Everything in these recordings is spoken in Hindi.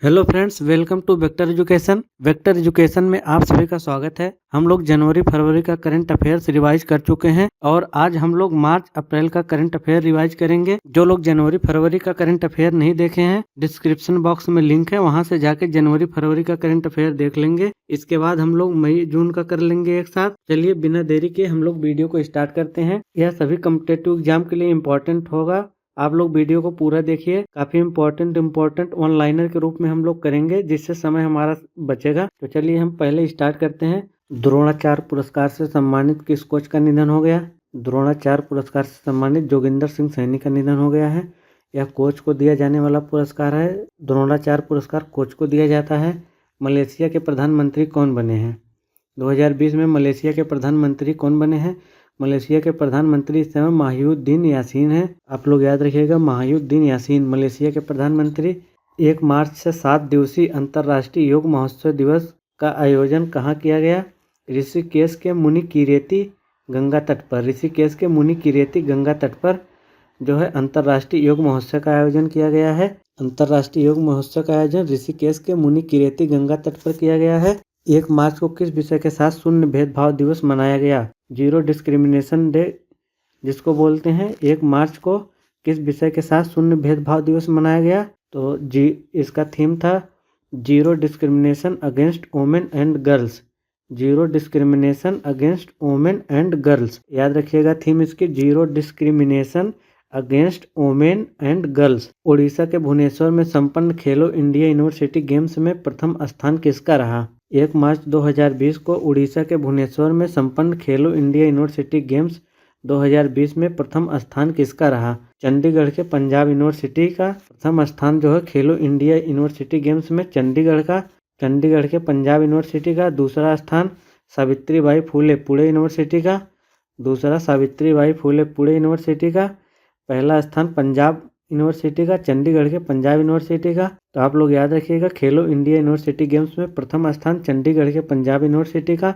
Hello friends, welcome to Vector Education. Vector Education में आप सभी का स्वागत है। हम लोग जनवरी फरवरी का करंट अफेयर्स रिवाइज कर चुके हैं और आज हम लोग मार्च अप्रैल का करंट अफेयर रिवाइज करेंगे। जो लोग जनवरी फरवरी का करंट अफेयर नहीं देखे हैं, डिस्क्रिप्शन बॉक्स में लिंक है, वहां से जाके जनवरी फरवरी का करंट अफेयर देख लेंगे। इसके बाद हम लोग मई जून का कर लेंगे एक साथ। चलिए बिना देरी के हम लोग वीडियो को स्टार्ट करते हैं। यह सभी कॉम्पिटेटिव एग्जाम के लिए इम्पोर्टेंट होगा। आप लोग वीडियो को पूरा देखिए। काफी इम्पोर्टेंट वन लाइनर के रूप में हम लोग करेंगे, जिससे समय हमारा बचेगा। तो चलिए हम पहले स्टार्ट करते हैं। द्रोणाचार्य पुरस्कार से सम्मानित किस कोच का निधन हो गया? द्रोणाचार्य पुरस्कार से सम्मानित जोगिंदर सिंह सैनी का निधन हो गया है। यह कोच को दिया जाने वाला पुरस्कार है। द्रोणाचार्य पुरस्कार कोच को दिया जाता है। मलेशिया के प्रधानमंत्री कौन बने हैं? 2020 में मलेशिया के प्रधानमंत्री कौन बने हैं? मलेशिया के प्रधानमंत्री इस समय माहिउद्दीन यासीन हैं। आप लोग याद रखिएगा, माहिउद्दीन यासीन मलेशिया के प्रधानमंत्री। 1 मार्च से 7 दिवसीय अंतर्राष्ट्रीय योग महोत्सव दिवस का आयोजन कहाँ किया गया? ऋषिकेश के मुनि किरेती गंगा तट पर। ऋषिकेश के मुनि किरेती गंगा तट पर जो है अंतर्राष्ट्रीय योग महोत्सव का आयोजन किया गया है। अंतर्राष्ट्रीय योग महोत्सव का आयोजन ऋषिकेश के मुनि किरेती गंगा तट पर किया गया है। 1 मार्च को किस विषय के साथ शून्य भेदभाव दिवस मनाया गया? जीरो डिस्क्रिमिनेशन डे जिसको बोलते हैं। 1 मार्च को किस विषय के साथ शून्य भेदभाव दिवस मनाया गया? तो इसका थीम था zero discrimination against women and girls. Zero discrimination against women and girls, याद रखिएगा थीम इसकी, zero discrimination against women and girls. Orissa के भुवनेश्वर में संपन्न खेलो इंडिया यूनिवर्सिटी गेम्स में प्रथम स्थान किसका रहा? 1 मार्च 2020 को उड़ीसा के भुवनेश्वर में संपन्न खेलो इंडिया यूनिवर्सिटी गेम्स 2020 में प्रथम स्थान किसका रहा? चंडीगढ़ के पंजाब यूनिवर्सिटी का प्रथम स्थान जो है खेलो इंडिया यूनिवर्सिटी गेम्स में चंडीगढ़ के पंजाब यूनिवर्सिटी का। दूसरा स्थान सावित्रीबाई फुले पुणे यूनिवर्सिटी का। दूसरा सावित्रीबाई फुले पुणे यूनिवर्सिटी का। पहला स्थान पंजाब यूनिवर्सिटी का, चंडीगढ़ के पंजाब यूनिवर्सिटी का। तो आप लोग याद रखिएगा, खेलो इंडिया यूनिवर्सिटी गेम्स में प्रथम स्थान चंडीगढ़ के पंजाब यूनिवर्सिटी का।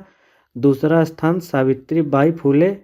दूसरा स्थान सावित्रीबाई फुले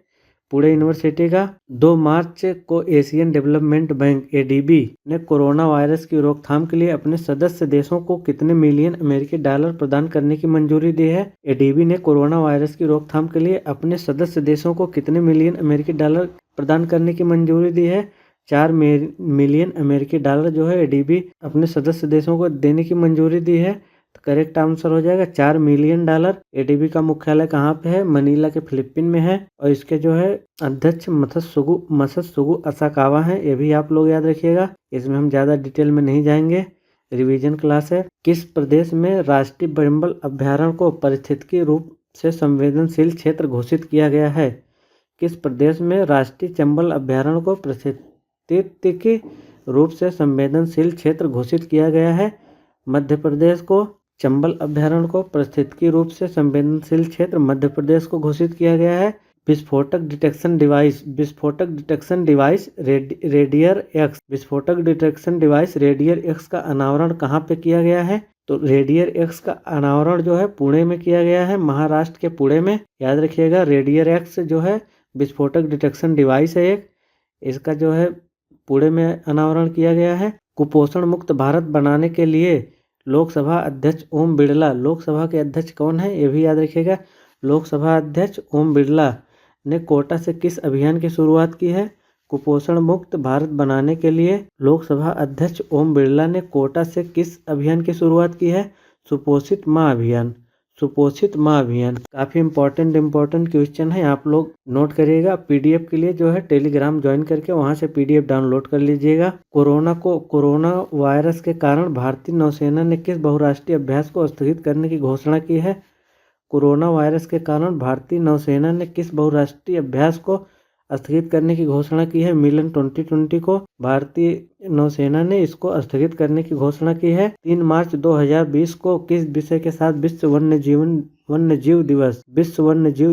पुणे यूनिवर्सिटी का। 2 मार्च को एशियन डेवलपमेंट बैंक एडीबी ने कोरोना वायरस की रोकथाम के लिए अपने सदस्य देशों को कितने मिलियन अमेरिकी डॉलर प्रदान करने की मंजूरी दी है? एडीबी ने कोरोना वायरस की रोकथाम के लिए अपने सदस्य देशों को कितने मिलियन अमेरिकी डॉलर प्रदान करने की मंजूरी दी है? 4 मिलियन अमेरिकी डॉलर जो है एडीबी अपने सदस्य देशों को देने की मंजूरी दी है। तो करेक्ट आंसर हो जाएगा 4 मिलियन डॉलर। एडीबी का मुख्यालय कहाँ पे है? मनीला के फिलीपीन में है। और इसके जो है अध्यक्ष मसत्सुगु असाकावा हैं। ये भी आप लोग याद रखिएगा, इसमें हम ज़्यादा डिटेल में नहीं जाएंगे, रिवीजन क्लास है। किस प्रदेश में राष्ट्रीय चंबल अभ्यारण्य को पारिस्थितिकी रूप से संवेदनशील क्षेत्र घोषित किया गया है? किस प्रदेश में राष्ट्रीय चंबल अभ्यारण्य को पारिस्थितिकी रूप से संवेदनशील क्षेत्र घोषित किया गया है? मध्य प्रदेश को। चंबल अभ्यारण्य को पारिस्थितिकी रूप से संवेदनशील क्षेत्र मध्य प्रदेश को घोषित किया गया है। विस्फोटक डिटेक्शन डिवाइस रेडियर एक्स का अनावरण कहाँ पे किया गया है? तो रेडियर एक्स का अनावरण जो है पुणे में किया गया है, महाराष्ट्र के पुणे में। याद रखिएगा, रेडियर एक्स जो है विस्फोटक डिटेक्शन डिवाइस है एक, इसका जो है पुणे में अनावरण किया गया है। कुपोषण मुक्त भारत बनाने के लिए लोकसभा अध्यक्ष ओम बिरला, लोकसभा के अध्यक्ष कौन है ये भी याद रखिएगा, लोकसभा अध्यक्ष ओम बिरला ने कोटा से किस अभियान की शुरुआत की है? कुपोषण मुक्त भारत बनाने के लिए लोकसभा अध्यक्ष ओम बिरला ने कोटा से किस अभियान की शुरुआत की है? सुपोषित माँ अभियान। सुपोषित माँ अभियान काफ़ी इम्पोर्टेंट क्वेश्चन है, आप लोग नोट करिएगा। पीडीएफ के लिए जो है टेलीग्राम ज्वाइन करके वहां से पीडीएफ डाउनलोड कर लीजिएगा। कोरोना वायरस के कारण भारतीय नौसेना ने किस बहुराष्ट्रीय अभ्यास को स्थगित करने की घोषणा की है? कोरोना वायरस के कारण भारतीय नौसेना ने किस बहुराष्ट्रीय अभ्यास को स्थगित करने की घोषणा की है? मिलन 2020 को भारतीय नौसेना ने इसको स्थगित करने की घोषणा की है। 3 मार्च 2020 को किस विषय के साथ विश्व वन्यजीव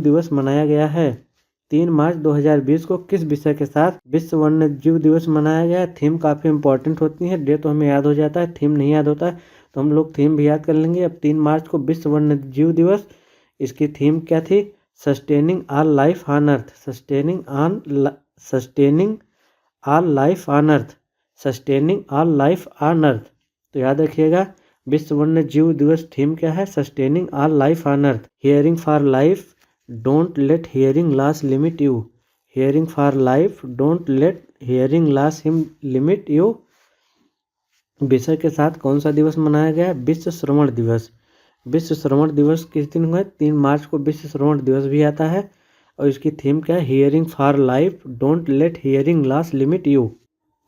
दिवस मनाया गया है? 3 मार्च 2020 को किस विषय के साथ विश्व वन्यजीव दिवस मनाया गया है? थीम काफ़ी इंपॉर्टेंट होती है, डे तो हमें याद हो जाता है, थीम नहीं याद होता है, तो हम लोग थीम भी याद कर लेंगे। अब 3 मार्च को विश्व वन्यजीव दिवस, इसकी थीम क्या थी? Sustaining all life on earth. Sustaining all life on earth. तो याद रखिएगा, विश्व वन्य जीव दिवस थीम क्या है? Sustaining all life on earth. Hearing for life, don't let hearing loss limit you. Hearing for life, don't let hearing loss him limit you. विषय के साथ कौन सा दिवस मनाया गया है? विश्व श्रवण दिवस। विश्व श्रवण दिवस किस दिन हुआ है? 3 मार्च को विश्व श्रवण दिवस भी आता है। और इसकी थीम क्या है? Hearing for life, don't let hearing loss limit you.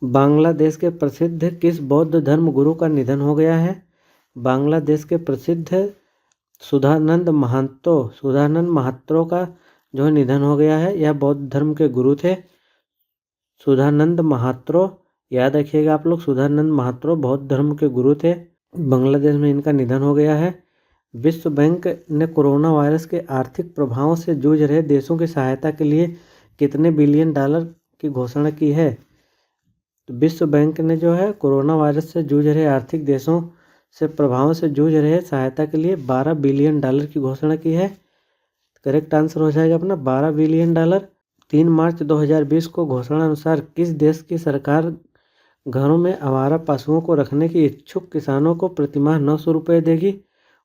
Bangladesh के प्रसिद्ध किस बौद्ध धर्म गुरु का निधन हो गया है? बांग्लादेश के प्रसिद्ध सुधानंद महात्रो का जो है निधन हो गया है। यह बौद्ध धर्म के गुरु थे, सुधानंद महात्रो। याद रखिएगा आप लोग, सुधानंद महात्रो बौद्ध धर्म के गुरु थे। बांग्लादेश में इनका निधन हो गया है। विश्व बैंक ने कोरोना वायरस के आर्थिक प्रभावों से जूझ रहे देशों की सहायता के लिए कितने बिलियन डॉलर की घोषणा की है? तो विश्व बैंक ने जो है कोरोना वायरस से जूझ रहे आर्थिक देशों से प्रभावों से जूझ रहे सहायता के लिए 12 बिलियन डॉलर की घोषणा की है। करेक्ट आंसर हो जाएगा अपना 12 बिलियन डॉलर। 3 मार्च 2020 को घोषणा अनुसार किस देश की सरकार घरों में आवारा पशुओं को रखने के इच्छुक किसानों को प्रतिमाह 900 रुपये देगी?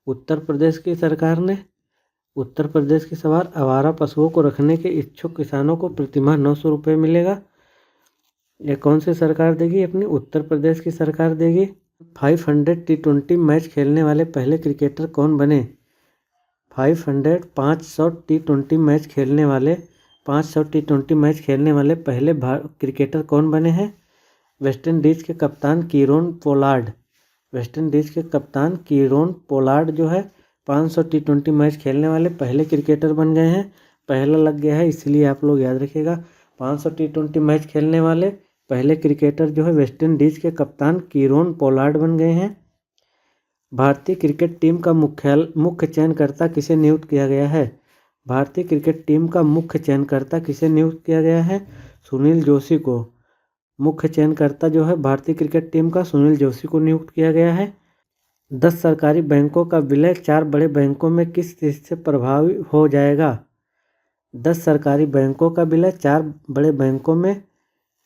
उत्तर प्रदेश की सरकार ने। उत्तर प्रदेश की सरकार आवारा पशुओं को रखने के इच्छुक किसानों को प्रतिमाह 900 रुपये मिलेगा। यह कौन सी सरकार देगी? अपनी उत्तर प्रदेश की सरकार देगी। 500 T20 मैच खेलने वाले पहले क्रिकेटर कौन बने? 500 T20 मैच खेलने वाले 500 T20 मैच खेलने वाले पहले क्रिकेटर कौन बने हैं? वेस्टइंडीज के कप्तान कीरोन पोलार्ड। वेस्टइंडीज के कप्तान कीरोन पोलार्ड जो है 500 T20 मैच खेलने वाले पहले क्रिकेटर बन गए हैं। पहला लग गया है इसलिए आप लोग याद रखिएगा। 500 T20 मैच खेलने वाले पहले क्रिकेटर जो है वेस्टइंडीज के कप्तान कीरोन पोलार्ड बन गए हैं। भारतीय क्रिकेट टीम का मुख्य चयनकर्ता किसे नियुक्त किया गया है? भारतीय क्रिकेट टीम का मुख्य चयनकर्ता किसे नियुक्त किया गया है? सुनील जोशी को। मुख्य चयनकर्ता जो है भारतीय क्रिकेट टीम का सुनील जोशी को नियुक्त किया गया है। 10 सरकारी बैंकों का विलय 4 बड़े बैंकों में किस तिथि से प्रभावी हो जाएगा? 10 सरकारी बैंकों का विलय 4 बड़े बैंकों में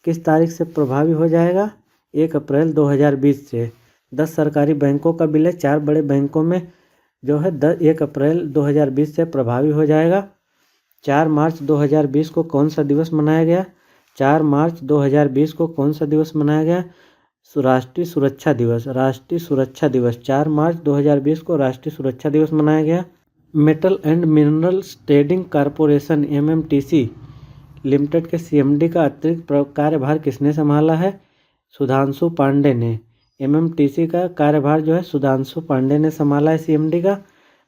किस तारीख से प्रभावी हो जाएगा? 1 अप्रैल 2020 से। 10 सरकारी बैंकों का विलय 4 बड़े बैंकों में जो है 1 अप्रैल 2020 से प्रभावी हो जाएगा। 4 मार्च 2020 को कौन सा दिवस मनाया गया? 4 मार्च 2020 को कौन सा दिवस मनाया गया? राष्ट्रीय सुरक्षा दिवस। राष्ट्रीय सुरक्षा दिवस 4 मार्च 2020 को राष्ट्रीय सुरक्षा दिवस मनाया गया। Metal and minerals trading corporation MMTC limited के CMD का अतिरिक्त कार्यभार किसने संभाला है? सुधांशु पांडे ने। MMTC का कार्यभार जो है सुधांशु पांडे ने संभाला है CMD का।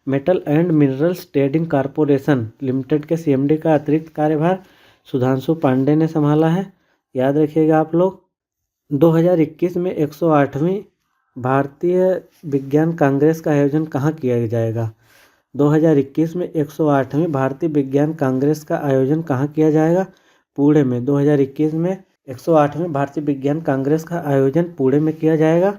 Metal and minerals trading corporation limited के CMD का अतिरिक्त कार्यभार सुधांशु पांडे ने संभाला है। याद रखिएगा आप लोग। 2021 में 108वीं भारतीय विज्ञान कांग्रेस का आयोजन कहाँ किया जाएगा? 2021 में 108वीं भारतीय विज्ञान कांग्रेस का आयोजन कहाँ किया जाएगा? पुणे में। 2021 में 108वीं भारतीय विज्ञान कांग्रेस का आयोजन पुणे में किया जाएगा।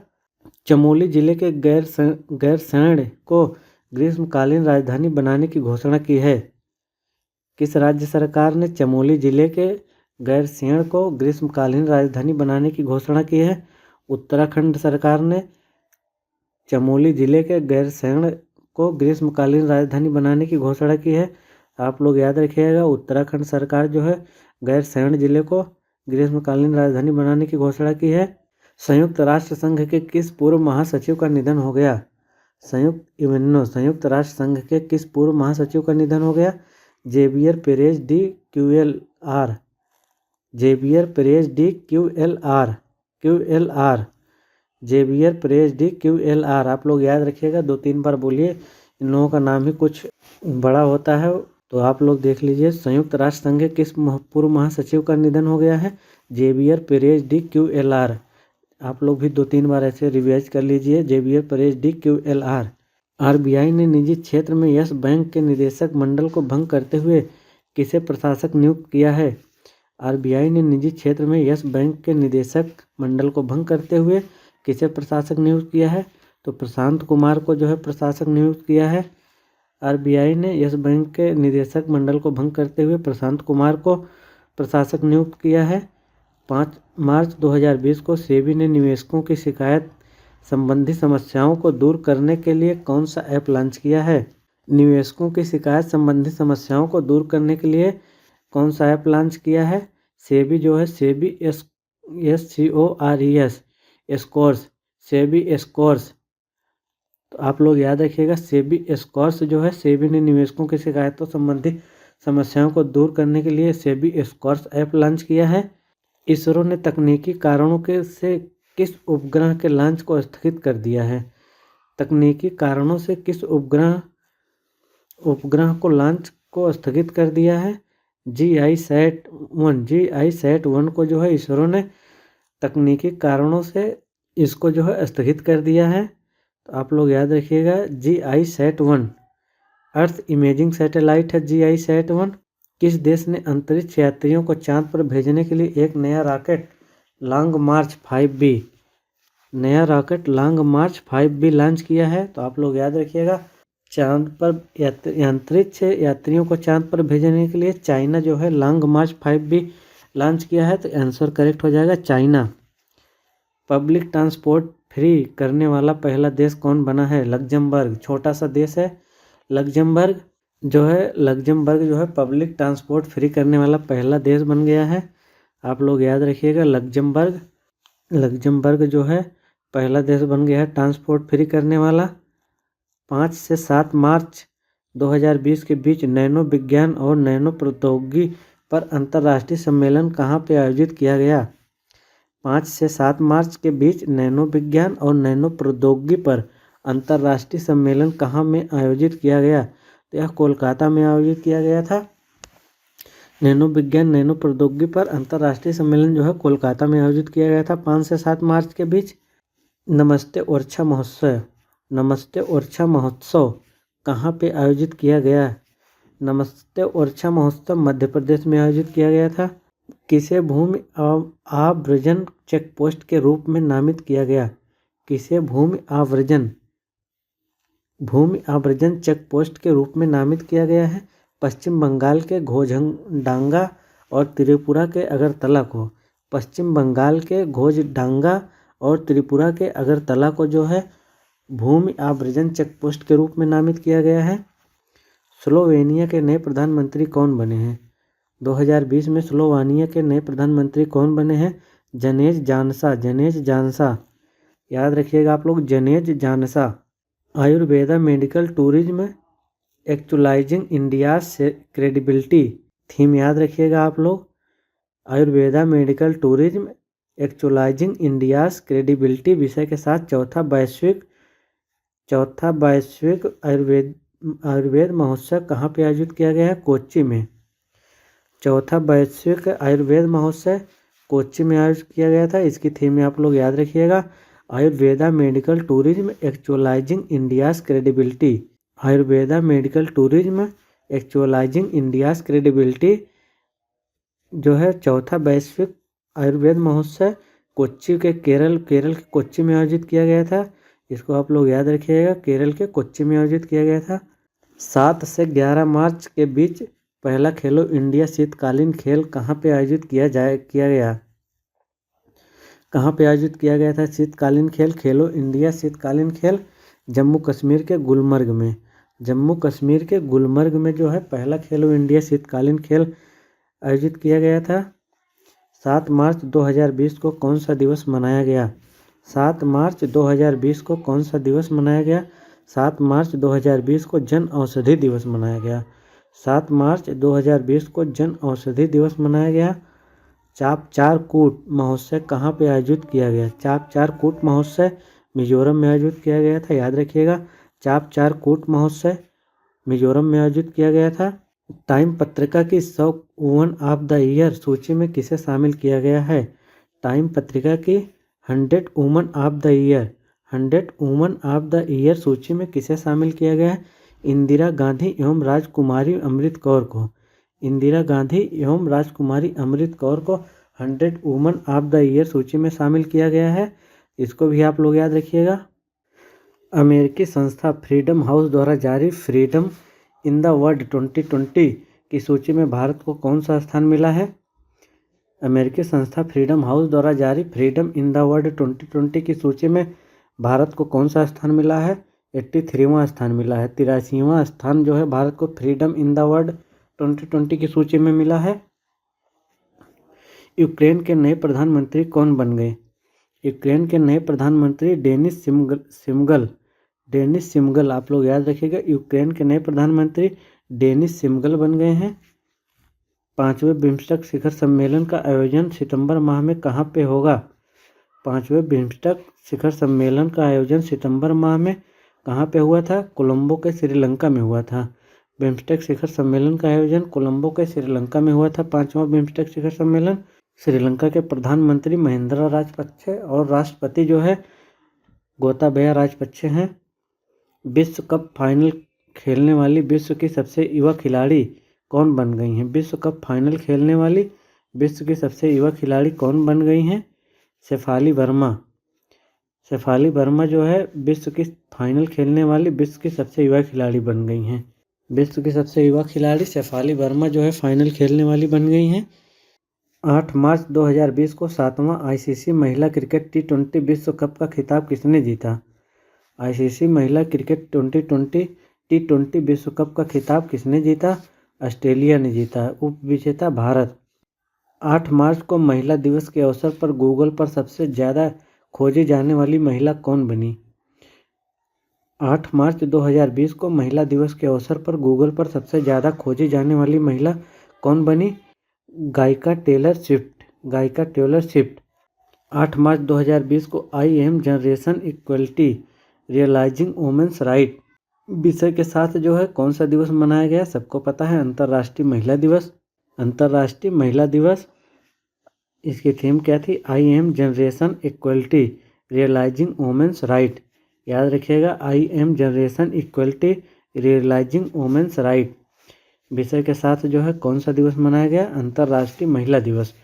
चमोली जिले के गैरसैंण को ग्रीष्मकालीन राजधानी बनाने की घोषणा की है। किस राज्य सरकार ने चमोली जिले के गैरसैंण को ग्रीष्मकालीन राजधानी बनाने की घोषणा की है? उत्तराखंड सरकार ने चमोली जिले के गैरसैंण को ग्रीष्मकालीन राजधानी बनाने की घोषणा की है। आप लोग याद रखिएगा, उत्तराखंड सरकार जो है गैरसैंण जिले को ग्रीष्मकालीन राजधानी बनाने की घोषणा की है। संयुक्त राष्ट्र संघ के किस पूर्व महासचिव का निधन हो गया? संयुक्त राष्ट्र संघ के किस पूर्व महासचिव का निधन हो गया? Javier Perez de Cuellar. Javier Perez de Cuellar. Javier Perez de Cuellar. आप लोग याद रखिएगा, 2-3 बार बोलिए। इन लोगों का नाम ही कुछ बड़ा होता है, तो आप लोग देख लीजिए। संयुक्त राष्ट्र संघ के किस पूर्व महासचिव का निधन हो गया है? Javier Perez de Cuellar. आप लोग भी 2-3 बार ऐसे रिवाइज कर लीजिए। Javier Perez de Cuellar. RBI ने निजी क्षेत्र में यस बैंक के निदेशक मंडल को भंग करते हुए किसे प्रशासक नियुक्त किया है? RBI ने निजी क्षेत्र में यस बैंक के निदेशक मंडल को भंग करते हुए किसे प्रशासक नियुक्त किया है? तो प्रशांत कुमार को जो है प्रशासक नियुक्त किया है। RBI ने यस बैंक के निदेशक मंडल को भंग करते हुए प्रशांत कुमार को प्रशासक नियुक्त किया है। 5 मार्च 2020 को सेबी ने निवेशकों की शिकायत संबंधी समस्याओं को दूर करने के लिए कौन सा ऐप लॉन्च किया है? निवेशकों की शिकायत संबंधी समस्याओं को दूर करने के लिए कौन सा ऐप लॉन्च किया है? सेबी जो है SEBI SCORES scores, SEBI scores. तो आप लोग याद रखिएगा, सेबी स्कोर्स जो है, सेबी ने निवेशकों की शिकायतों संबंधी समस्याओं को दूर करने के लिए सेबी स्कोर्स ऐप लॉन्च किया है। इसरो ने तकनीकी कारणों से किस उपग्रह के लॉन्च को स्थगित कर दिया है? तकनीकी कारणों से किस उपग्रह को लॉन्च को स्थगित कर दिया है? GISAT-1 को जो है इसरो ने तकनीकी कारणों से इसको जो है स्थगित कर दिया है। तो आप लोग याद रखिएगा, GISAT-1 अर्थ इमेजिंग सैटेलाइट है। GISAT-1 किस देश ने अंतरिक्ष यात्रियों को चांद पर भेजने के लिए एक नया रॉकेट लॉन्ग मार्च 5B लॉन्च किया है? तो आप लोग याद रखिएगा, चांद पर अंतरिक्ष यात्रियों को चांद पर भेजने के लिए चाइना जो है लॉन्ग मार्च 5B लॉन्च किया है। तो आंसर करेक्ट हो जाएगा चाइना। पब्लिक ट्रांसपोर्ट फ्री करने वाला पहला देश कौन बना है? लग्जमबर्ग। छोटा सा देश है लग्जमबर्ग जो है पब्लिक ट्रांसपोर्ट फ्री करने वाला पहला देश बन गया है। आप लोग याद रखिएगा, लग्जमबर्ग जो है पहला देश बन गया है ट्रांसपोर्ट फ्री करने वाला। 5 से 7 मार्च 2020 के बीच नैनो विज्ञान और नैनो प्रौद्योगिकी पर अंतर्राष्ट्रीय सम्मेलन कहाँ पे आयोजित किया गया? 5 से 7 मार्च के बीच नैनो विज्ञान और नैनो प्रौद्योगिकी पर अंतर्राष्ट्रीय सम्मेलन कहाँ में आयोजित किया गया? तो यह कोलकाता में आयोजित किया गया था। नैनो विज्ञान नैनो प्रौद्योगिकी पर अंतर्राष्ट्रीय सम्मेलन जो है कोलकाता में आयोजित किया गया था 5 से 7 मार्च के बीच। नमस्ते ओरछा महोत्सव कहाँ पे आयोजित किया गया? नमस्ते ओरछा महोत्सव मध्य प्रदेश में आयोजित किया गया था। किसे भूमि आव्रजन चेक पोस्ट के रूप में नामित किया गया? किसे भूमि आव्रजन चेक पोस्ट के रूप में नामित किया गया है? पश्चिम बंगाल के घोजडांगा और त्रिपुरा के अगरतला को। पश्चिम बंगाल के घोजडांगा और त्रिपुरा के अगरतला को जो है भूमि आव्रजन चेक पोस्ट के रूप में नामित किया गया है। स्लोवेनिया के नए प्रधानमंत्री कौन बने हैं? 2020 में स्लोवानिया के नए प्रधानमंत्री कौन बने हैं? जनेज जानसा। याद रखिएगा आप लोग, जनेज जानसा। Ayurveda medical tourism actualising India's credibility theme याद रखिएगा आप लोग। Ayurveda medical tourism actualising India's credibility विषय के साथ चौथा वैश्विक आयुर्वेद महोत्सव कहाँ पे आयोजित किया गया है? कोच्चि में। चौथा वैश्विक आयुर्वेद महोत्सव कोच्चि में आयोजित किया गया था। इसकी थीम में आप लोग याद रखिएगा, Ayurveda medical tourism actualising India's credibility. Ayurveda medical tourism actualising India's credibility जो है चौथा वैश्विक आयुर्वेद महोत्सव कोच्चि के केरल के कोच्चि में आयोजित किया गया था। इसको आप लोग याद रखिएगा, केरल के कोच्चि में आयोजित किया गया था। 7 से 11 मार्च के बीच पहला खेलो इंडिया शीतकालीन खेल कहाँ पे आयोजित किया गया? कहाँ पे आयोजित किया गया था शीतकालीन खेल? खेलो इंडिया शीतकालीन खेल जम्मू कश्मीर के गुलमर्ग में। जम्मू कश्मीर के गुलमर्ग में जो है पहला खेलो इंडिया शीतकालीन खेल आयोजित किया गया था। 7 मार्च 2020 को कौन सा दिवस मनाया गया? 7 मार्च 2020 को कौन सा दिवस मनाया गया? 7 मार्च 2020 को जन औषधि दिवस मनाया गया। 7 मार्च 2020 को जन औषधि दिवस मनाया गया। चाप चार कूट महोत्सव कहाँ पे आयोजित किया गया? चाप चार कूट महोत्सव मिजोरम में आयोजित किया गया था। याद रखिएगा, चाप चार कूट महोत्सव मिजोरम में आयोजित किया गया था। टाइम पत्रिका की 100 वुमन ऑफ द ईयर सूची में किसे शामिल किया गया है? टाइम पत्रिका की 100 वुमन ऑफ द ईयर सूची में किसे शामिल किया गया है? इंदिरा गांधी एवं राजकुमारी अमृत कौर को। इंदिरा गांधी एवं राजकुमारी अमृत कौर को 100 वुमन ऑफ द ईयर सूची में शामिल किया गया है। इसको भी आप लोग याद रखिएगा। अमेरिकी संस्था फ्रीडम हाउस द्वारा जारी फ्रीडम इन द वर्ल्ड 2020 की सूची में भारत को कौन सा स्थान मिला है? अमेरिकी संस्था फ्रीडम हाउस द्वारा जारी फ्रीडम इन द वर्ल्ड 2020 की सूची में भारत को कौन सा स्थान मिला है? 83वां स्थान मिला है। 83वां स्थान जो है भारत को फ्रीडम इन द वर्ल्ड 2020 की सूची में मिला है। यूक्रेन के नए प्रधानमंत्री कौन बन गए? यूक्रेन के नए प्रधानमंत्री डेनिस सिमगल आप लोग याद रखिएगा। यूक्रेन के नए प्रधानमंत्री डेनिस सिमगल बन गए हैं। 5वें बिम्स्टेक शिखर सम्मेलन का आयोजन सितंबर माह में कहाँ पे होगा? 5वें बिम्स्टेक शिखर सम्मेलन का आयोजन सितंबर माह में कहाँ पे हुआ था? कोलंबो के श्रीलंका में हुआ था। बिम्स्टेक शिखर सम्मेलन का आयोजन कोलंबो के श्रीलंका में हुआ था। 5वां बिम्स्टेक शिखर सम्मेलन। श्रीलंका के प्रधानमंत्री महिंद्रा राजपक्षे और राष्ट्रपति जो है गोताबया राजपक्षे हैं। विश्व कप फाइनल खेलने वाली विश्व की सबसे युवा खिलाड़ी कौन बन गई हैं? विश्व कप फाइनल खेलने वाली विश्व की सबसे युवा खिलाड़ी कौन बन गई हैं? शेफाली वर्मा जो है विश्व की फाइनल खेलने वाली विश्व की सबसे युवा खिलाड़ी बन गई हैं। विश्व की सबसे युवा खिलाड़ी शेफाली वर्मा जो है फाइनल खेलने वाली बन गई हैं। 8 मार्च 2020 को 7वां आईसीसी महिला क्रिकेट T20 विश्व कप का खिताब किसने जीता? आईसीसी महिला क्रिकेट T20 विश्व कप का खिताब किसने जीता? ऑस्ट्रेलिया ने जीता। उप विजेता भारत। 8 मार्च को महिला दिवस के अवसर पर गूगल पर सबसे ज़्यादा खोजी जाने वाली महिला कौन बनी? 8 मार्च 2020 को महिला दिवस के अवसर पर गूगल पर सबसे ज़्यादा खोजी जाने वाली महिला कौन बनी? गायिका टेलर स्विफ्ट। 8 मार्च 2020 को I am generation equality realising women's right विषय के साथ जो है कौन सा दिवस मनाया गया? सबको पता है, अंतर्राष्ट्रीय महिला दिवस। इसकी थीम क्या थी? I am generation equality realising women's right. याद रखिएगा, I am generation equality realising women's right विषय के साथ जो है कौन सा दिवस मनाया गया? अंतर्राष्ट्रीय महिला दिवस।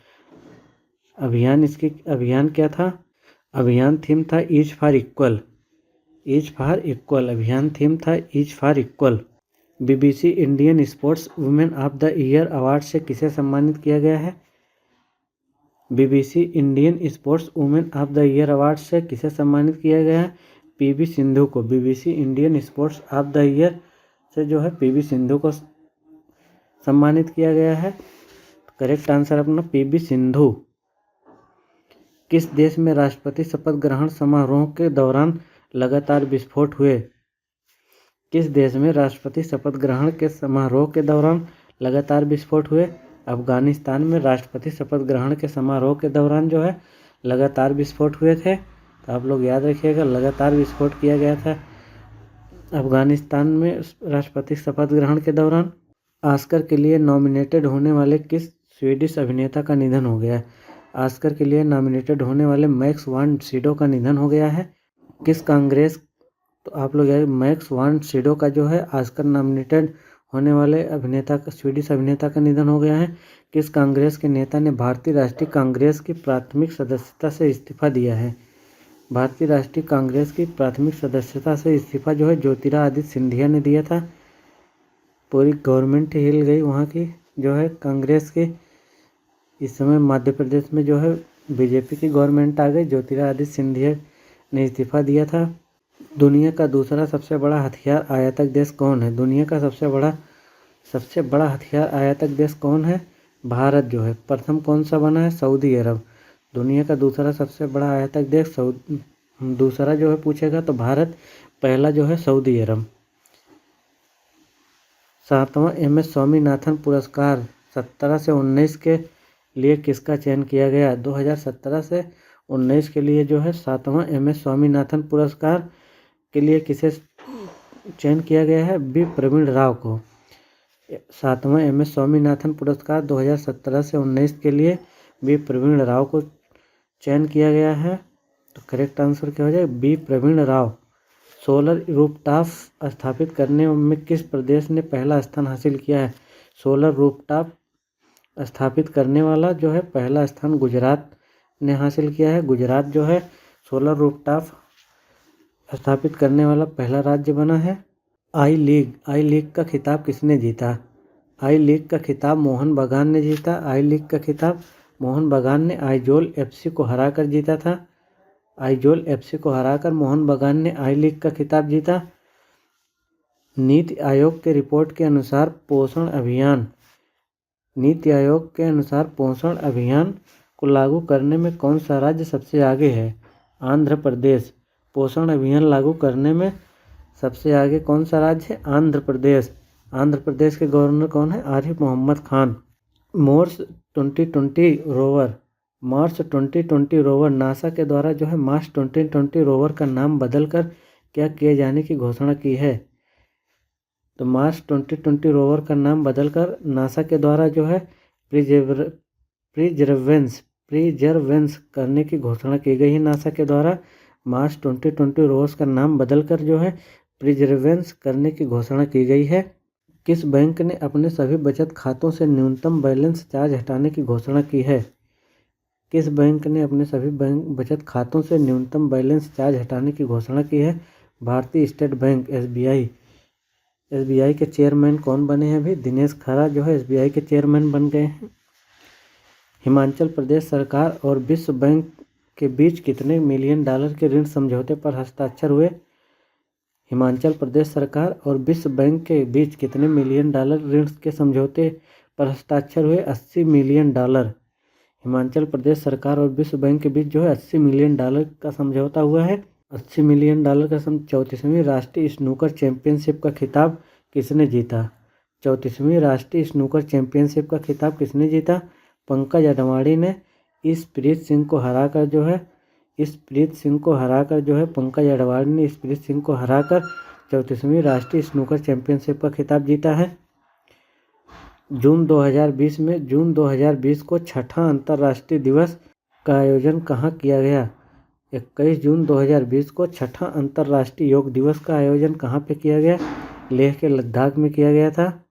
अभियान क्या था? अभियान थीम था ईच फॉर इक्वल। अभियान थीम था each for equal. BBC Indian sports women of the year award से किसे सम्मानित किया गया है? BBC Indian sports women of the year award से किसे सम्मानित किया गया है? पीवी सिंधु को। BBC Indian sports of the year से जो है पीवी सिंधु को सम्मानित किया गया है। करेक्ट आंसर अपना पीवी सिंधु। किस देश में राष्ट्रपति शपथ ग्रहण समारोह के दौरान लगातार विस्फोट हुए? किस देश में राष्ट्रपति शपथ ग्रहण के समारोह के दौरान लगातार विस्फोट हुए? अफगानिस्तान में राष्ट्रपति शपथ ग्रहण के समारोह के दौरान जो है लगातार विस्फोट हुए थे। तो आप लोग याद रखिएगा, लगातार विस्फोट किया गया था अफगानिस्तान में राष्ट्रपति शपथ ग्रहण के दौरान। ऑस्कर के लिए नॉमिनेटेड होने वाले किस स्वीडिश अभिनेता का निधन हो गया? ऑस्कर के लिए नॉमिनेटेड होने वाले मैक्स वान सिडो का निधन हो गया है। किस कांग्रेस तो आप लोग मैक्स वान सिडो का जो है ऑस्कर नॉमिनेटेड होने वाले स्वीडिश अभिनेता का निधन हो गया है। किस कांग्रेस के नेता ने भारतीय राष्ट्रीय कांग्रेस की प्राथमिक सदस्यता से इस्तीफा दिया है? भारतीय राष्ट्रीय कांग्रेस की प्राथमिक सदस्यता से इस्तीफा जो है ज्योतिरादित्य सिंधिया ने दिया था। पूरी गवर्नमेंट हिल गई वहाँ की जो है कांग्रेस की। इस समय मध्य प्रदेश में जो है बीजेपी की गवर्नमेंट आ गई। ज्योतिरादित्य सिंधिया ने इस्तीफा दिया था। दुनिया का दूसरा सबसे बड़ा हथियार आयातक देश कौन है? दुनिया का सबसे बड़ा हथियार आयातक देश कौन है? भारत जो है। प्रथम कौन सा बना है? सऊदी अरब। दुनिया का दूसरा सबसे बड़ा आयातक देश दूसरा जो है पूछेगा तो भारत, पहला जो है सऊदी अरब। 7वां MS स्वामीनाथन पुरस्कार 17 से 19 के लिए किसका चयन किया गया? 2017 से 19 के लिए जो है 7वां MS स्वामीनाथन पुरस्कार के लिए किसे चयन किया गया है? बी प्रवीण राव को। 7वां MS स्वामीनाथन पुरस्कार 2017 से 19 के लिए बी प्रवीण राव को चयन किया गया है। तो करेक्ट आंसर क्या हो जाएगा? B Praveen Rao. Solar rooftop स्थापित करने में किस प्रदेश ने पहला स्थान हासिल किया है? सोलर रूफटॉप स्थापित करने वाला जो है पहला स्थान गुजरात ने हासिल किया है। गुजरात जो है सोलर रूफटॉप स्थापित करने वाला पहला राज्य बना है। आई लीग का खिताब किसने जीता? आई लीग का खिताब मोहन बगान ने जीता। आई लीग का खिताब मोहन बगान ने आइजोल FC को हराकर जीता था। आइजोल एफसी को हराकर मोहन बगान ने आई लीग का खिताब जीता। नीति आयोग के रिपोर्ट के अनुसार पोषण अभियान को लागू करने में कौन सा राज्य सबसे आगे है? आंध्र प्रदेश। पोषण अभियान लागू करने में सबसे आगे कौन सा राज्य है? आंध्र प्रदेश। आंध्र प्रदेश के गवर्नर कौन है? Arif Mohammad Khan. Mars 2020 rover NASA के द्वारा जो है मार्स 2020 रोवर का नाम बदलकर क्या किए जाने की घोषणा की है? तो मार्स 2020 रोवर का नाम बदलकर नासा के द्वारा जो है प्रिजर्वेंस करने की घोषणा की गई है। नासा के द्वारा मार्स 2020 रोवर्स का नाम बदलकर जो है प्रिजर्वेंस करने की घोषणा की गई है। किस बैंक ने अपने सभी बचत खातों से न्यूनतम बैलेंस चार्ज हटाने की घोषणा की है? किस बैंक ने अपने सभी बचत खातों से न्यूनतम बैलेंस चार्ज हटाने की घोषणा की है? भारतीय स्टेट बैंक एसबीआई। एसबीआई के चेयरमैन कौन बने हैं अभी? दिनेश खरा जो है एसबीआई के चेयरमैन बन गए हैं। हिमाचल प्रदेश सरकार और विश्व बैंक के बीच कितने मिलियन डॉलर के ऋण समझौते पर हस्ताक्षर हुए? हिमाचल प्रदेश सरकार और विश्व बैंक के बीच कितने मिलियन डॉलर ऋण के समझौते पर हस्ताक्षर हुए? 80 मिलियन डॉलर। हिमाचल प्रदेश सरकार और विश्व बैंक के बीच जो है 80 मिलियन डॉलर का समझौता हुआ है। 80 मिलियन डॉलर का 34वीं राष्ट्रीय स्नूकर चैंपियनशिप का खिताब किसने जीता? 34वीं राष्ट्रीय स्नूकर चैंपियनशिप का खिताब किसने जीता? पंकज अडवाणी ने इशप्रीत सिंह को हराकर पंकज अडवाणी ने इशप्रीत सिंह को हराकर 34वीं राष्ट्रीय स्नूकर चैंपियनशिप का खिताब जीता है। जून 2020 को छठा अंतर्राष्ट्रीय दिवस का आयोजन कहाँ किया गया? 21 जून 2020 को छठा अंतर्राष्ट्रीय योग दिवस का आयोजन कहाँ पे किया गया? लेह के लद्दाख में किया गया था।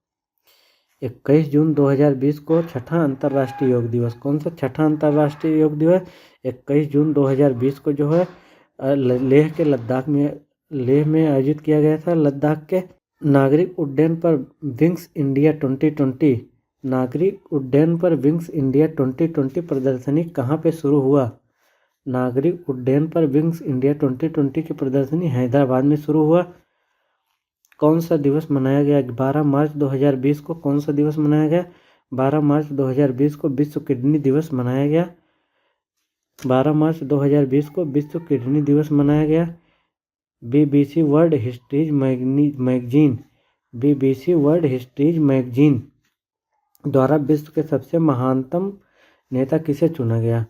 21 जून 2020 को छठा अंतर्राष्ट्रीय योग दिवस। कौन सा छठा अंतर्राष्ट्रीय योग दिवस? 21 जून 2020 को जो है लेह में आयोजित किया गया था, लद्दाख के। नागरिक उड्डयन पर विंग्स इंडिया 2020 प्रदर्शनी कहाँ पे शुरू हुआ? नागरिक उड्डयन पर विंग्स इंडिया 2020 की प्रदर्शनी हैदराबाद में शुरू हुआ। कौन सा दिवस मनाया गया? 12 मार्च 2020 को कौन सा दिवस मनाया गया? 12 मार्च 2020 को विश्व किडनी दिवस मनाया गया। 12 मार्च 2020 को विश्व किडनी दिवस मनाया गया। BBC वर्ल्ड हिस्ट्रीज मैगजीन द्वारा विश्व के सबसे महानतम नेता किसे चुना गया?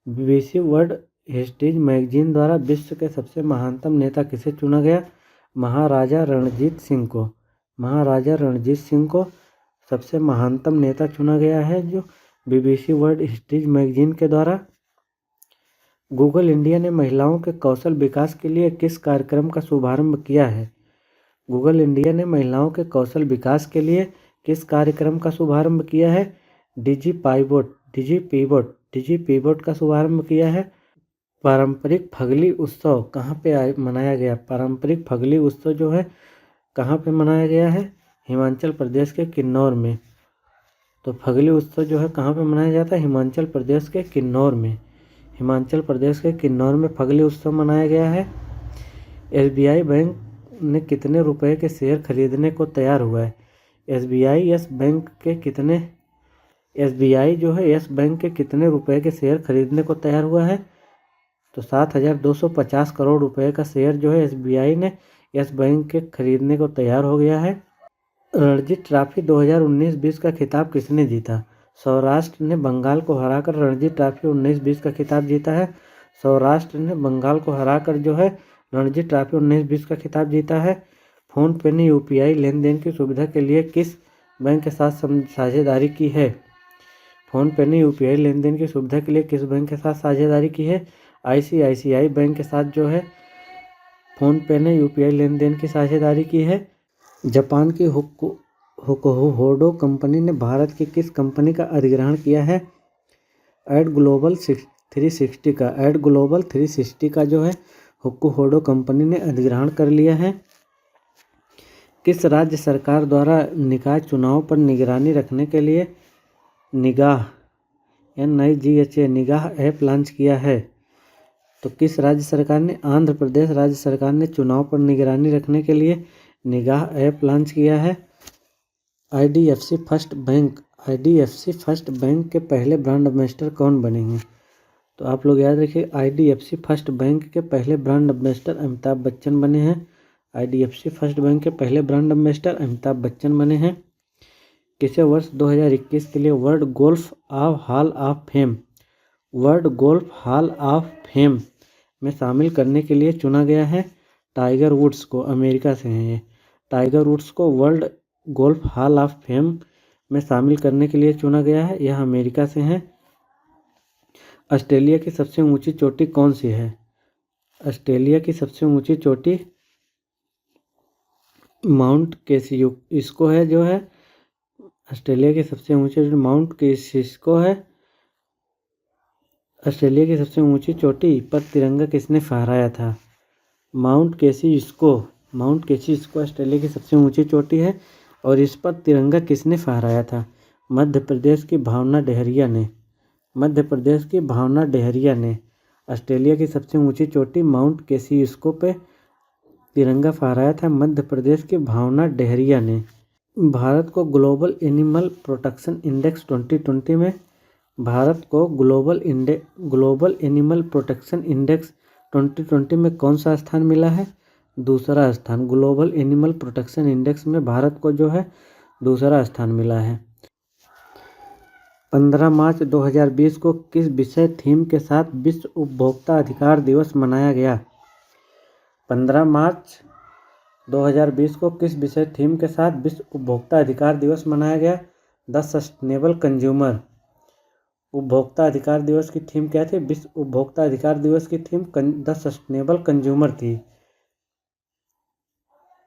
BBC वर्ल्ड हिस्ट्रीज मैगजीन द्वारा विश्व के सबसे महानतम नेता किसे चुना गया? महाराजा रणजीत सिंह को सबसे महानतम नेता चुना गया है, जो BBC वर्ल्ड हिस्ट्रीज मैगजीन के द्वारा। गूगल इंडिया ने महिलाओं के कौशल विकास के लिए किस कार्यक्रम का शुभारंभ किया है? गूगल इंडिया ने महिलाओं के कौशल विकास के लिए किस कार्यक्रम का शुभारंभ किया है? डिजी पीबोट का शुभारंभ किया है। पारंपरिक फगली उत्सव कहाँ पे मनाया गया? पारंपरिक फगली उत्सव जो है कहाँ पे मनाया गया है? हिमाचल प्रदेश के किन्नौर में। तो फगली उत्सव जो है कहाँ पे मनाया जाता है? हिमाचल प्रदेश के किन्नौर में। हिमाचल प्रदेश के किन्नौर में फगली उत्सव मनाया गया है। एसबीआई बैंक ने कितने रुपए के शेयर खरीदने को तैयार हुआ है? एसबीआई यस बैंक के कितने रुपए के शेयर खरीदने को तैयार हुआ है? तो 7,250 करोड़ रुपए का शेयर जो है एसबीआई ने यस बैंक के खरीदने को तैयार हो गया है। रणजी ट्रॉफी 2019-20 का खिताब किसने जीता? सौराष्ट्र ने बंगाल को हराकर रणजी ट्रॉफी 19-20 का खिताब जीता है। सौराष्ट्र ने बंगाल को हराकर जो है रणजी ट्रॉफी 19-20 का खिताब जीता है। फोन पे ने यूपीआई लेनदेन की सुविधा के लिए किस बैंक के साथ साझेदारी की है? फोन पे ने यूपीआई लेनदेन की सुविधा के लिए किस बैंक के साथ साझेदारी की है? आईसीआईसीआई बैंक के साथ जो है फोन पे ने यूपीआई लेनदेन की साझेदारी की है। जापान की होडो कंपनी ने भारत की किस कंपनी का अधिग्रहण किया है? एड ग्लोबल 360 का जो है होडो कंपनी ने अधिग्रहण कर लिया है। किस राज्य सरकार द्वारा निकाय चुनाव पर निगरानी रखने के लिए निगाह NIGHA निगाह ऐप लॉन्च किया है? तो किस राज्य सरकार ने, आंध्र प्रदेश राज्य सरकार ने चुनाव पर निगरानी रखने के लिए निगाह ऐप लॉन्च किया है। आईडीएफसी फर्स्ट बैंक के पहले ब्रांड एम्बेसडर कौन बनेंगे? तो आप लोग याद रखिए, आईडीएफसी फर्स्ट बैंक के पहले ब्रांड एम्बेसडर अमिताभ बच्चन बने हैं। आईडीएफसी फर्स्ट बैंक के पहले ब्रांड एम्बेसडर अमिताभ बच्चन बने हैं। किसे वर्ष 2021 के लिए world golf hall of fame में शामिल करने के लिए चुना गया है? टाइगर वुड्स को, अमेरिका से हैं ये। टाइगर वुड्स को world golf hall of fame में शामिल करने के लिए चुना गया है, यह अमेरिका से हैं। ऑस्ट्रेलिया की सबसे ऊंची चोटी कौन सी है? ऑस्ट्रेलिया की सबसे ऊंची चोटी माउंट केसिस्को है, जो है ऑस्ट्रेलिया की सबसे ऊंची माउंट केसिस्को है। ऑस्ट्रेलिया की सबसे ऊंची चोटी पर तिरंगा किसने फहराया था? माउंट केसिस्को ऑस्ट्रेलिया की सबसे ऊंची चोटी है और इस पर तिरंगा किसने फहराया था? मध्य प्रदेश की भावना डेहरिया ने ऑस्ट्रेलिया की सबसे ऊंची चोटी माउंट केसिस्को पे तिरंगा फहराया था, मध्य प्रदेश की भावना डेहरिया ने। भारत को ग्लोबल एनिमल प्रोटेक्शन इंडेक्स 2020 में ग्लोबल एनिमल प्रोटेक्शन इंडेक्स 2020 में कौन सा स्थान मिला है? दूसरा स्थान। ग्लोबल एनिमल प्रोटेक्शन इंडेक्स में भारत को जो है दूसरा स्थान मिला है। 15 मार्च 2020 को किस विषय थीम के साथ विश्व उपभोक्ता अधिकार दिवस मनाया गया? 15 मार्च 2020 को किस विषय थीम के साथ विश्व उपभोक्ता अधिकार दिवस मनाया गया? The sustainable consumer. उपभोक्ता अधिकार दिवस की थीम क्या थी? विश्व उपभोक्ता अधिकार दिवस की थीम द सस्टेनेबल कंज्यूमर थी।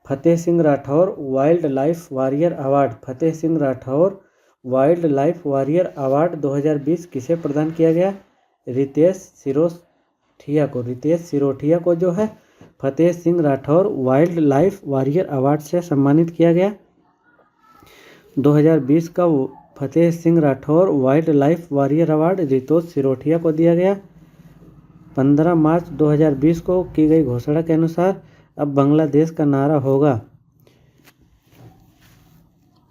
Fateh Singh Rathore wildlife warrior award 2020 किसे प्रदान किया गया? रितेश सिरोठिया को जो है Fateh Singh Rathore wildlife warrior award से सम्मानित किया गया। 2020 का Fateh Singh Rathore wildlife warrior award Ritesh Sirothia को दिया गया। 15 मार्च 2020 को की गई घोषणा के अनुसार अब बांग्लादेश का नारा होगा,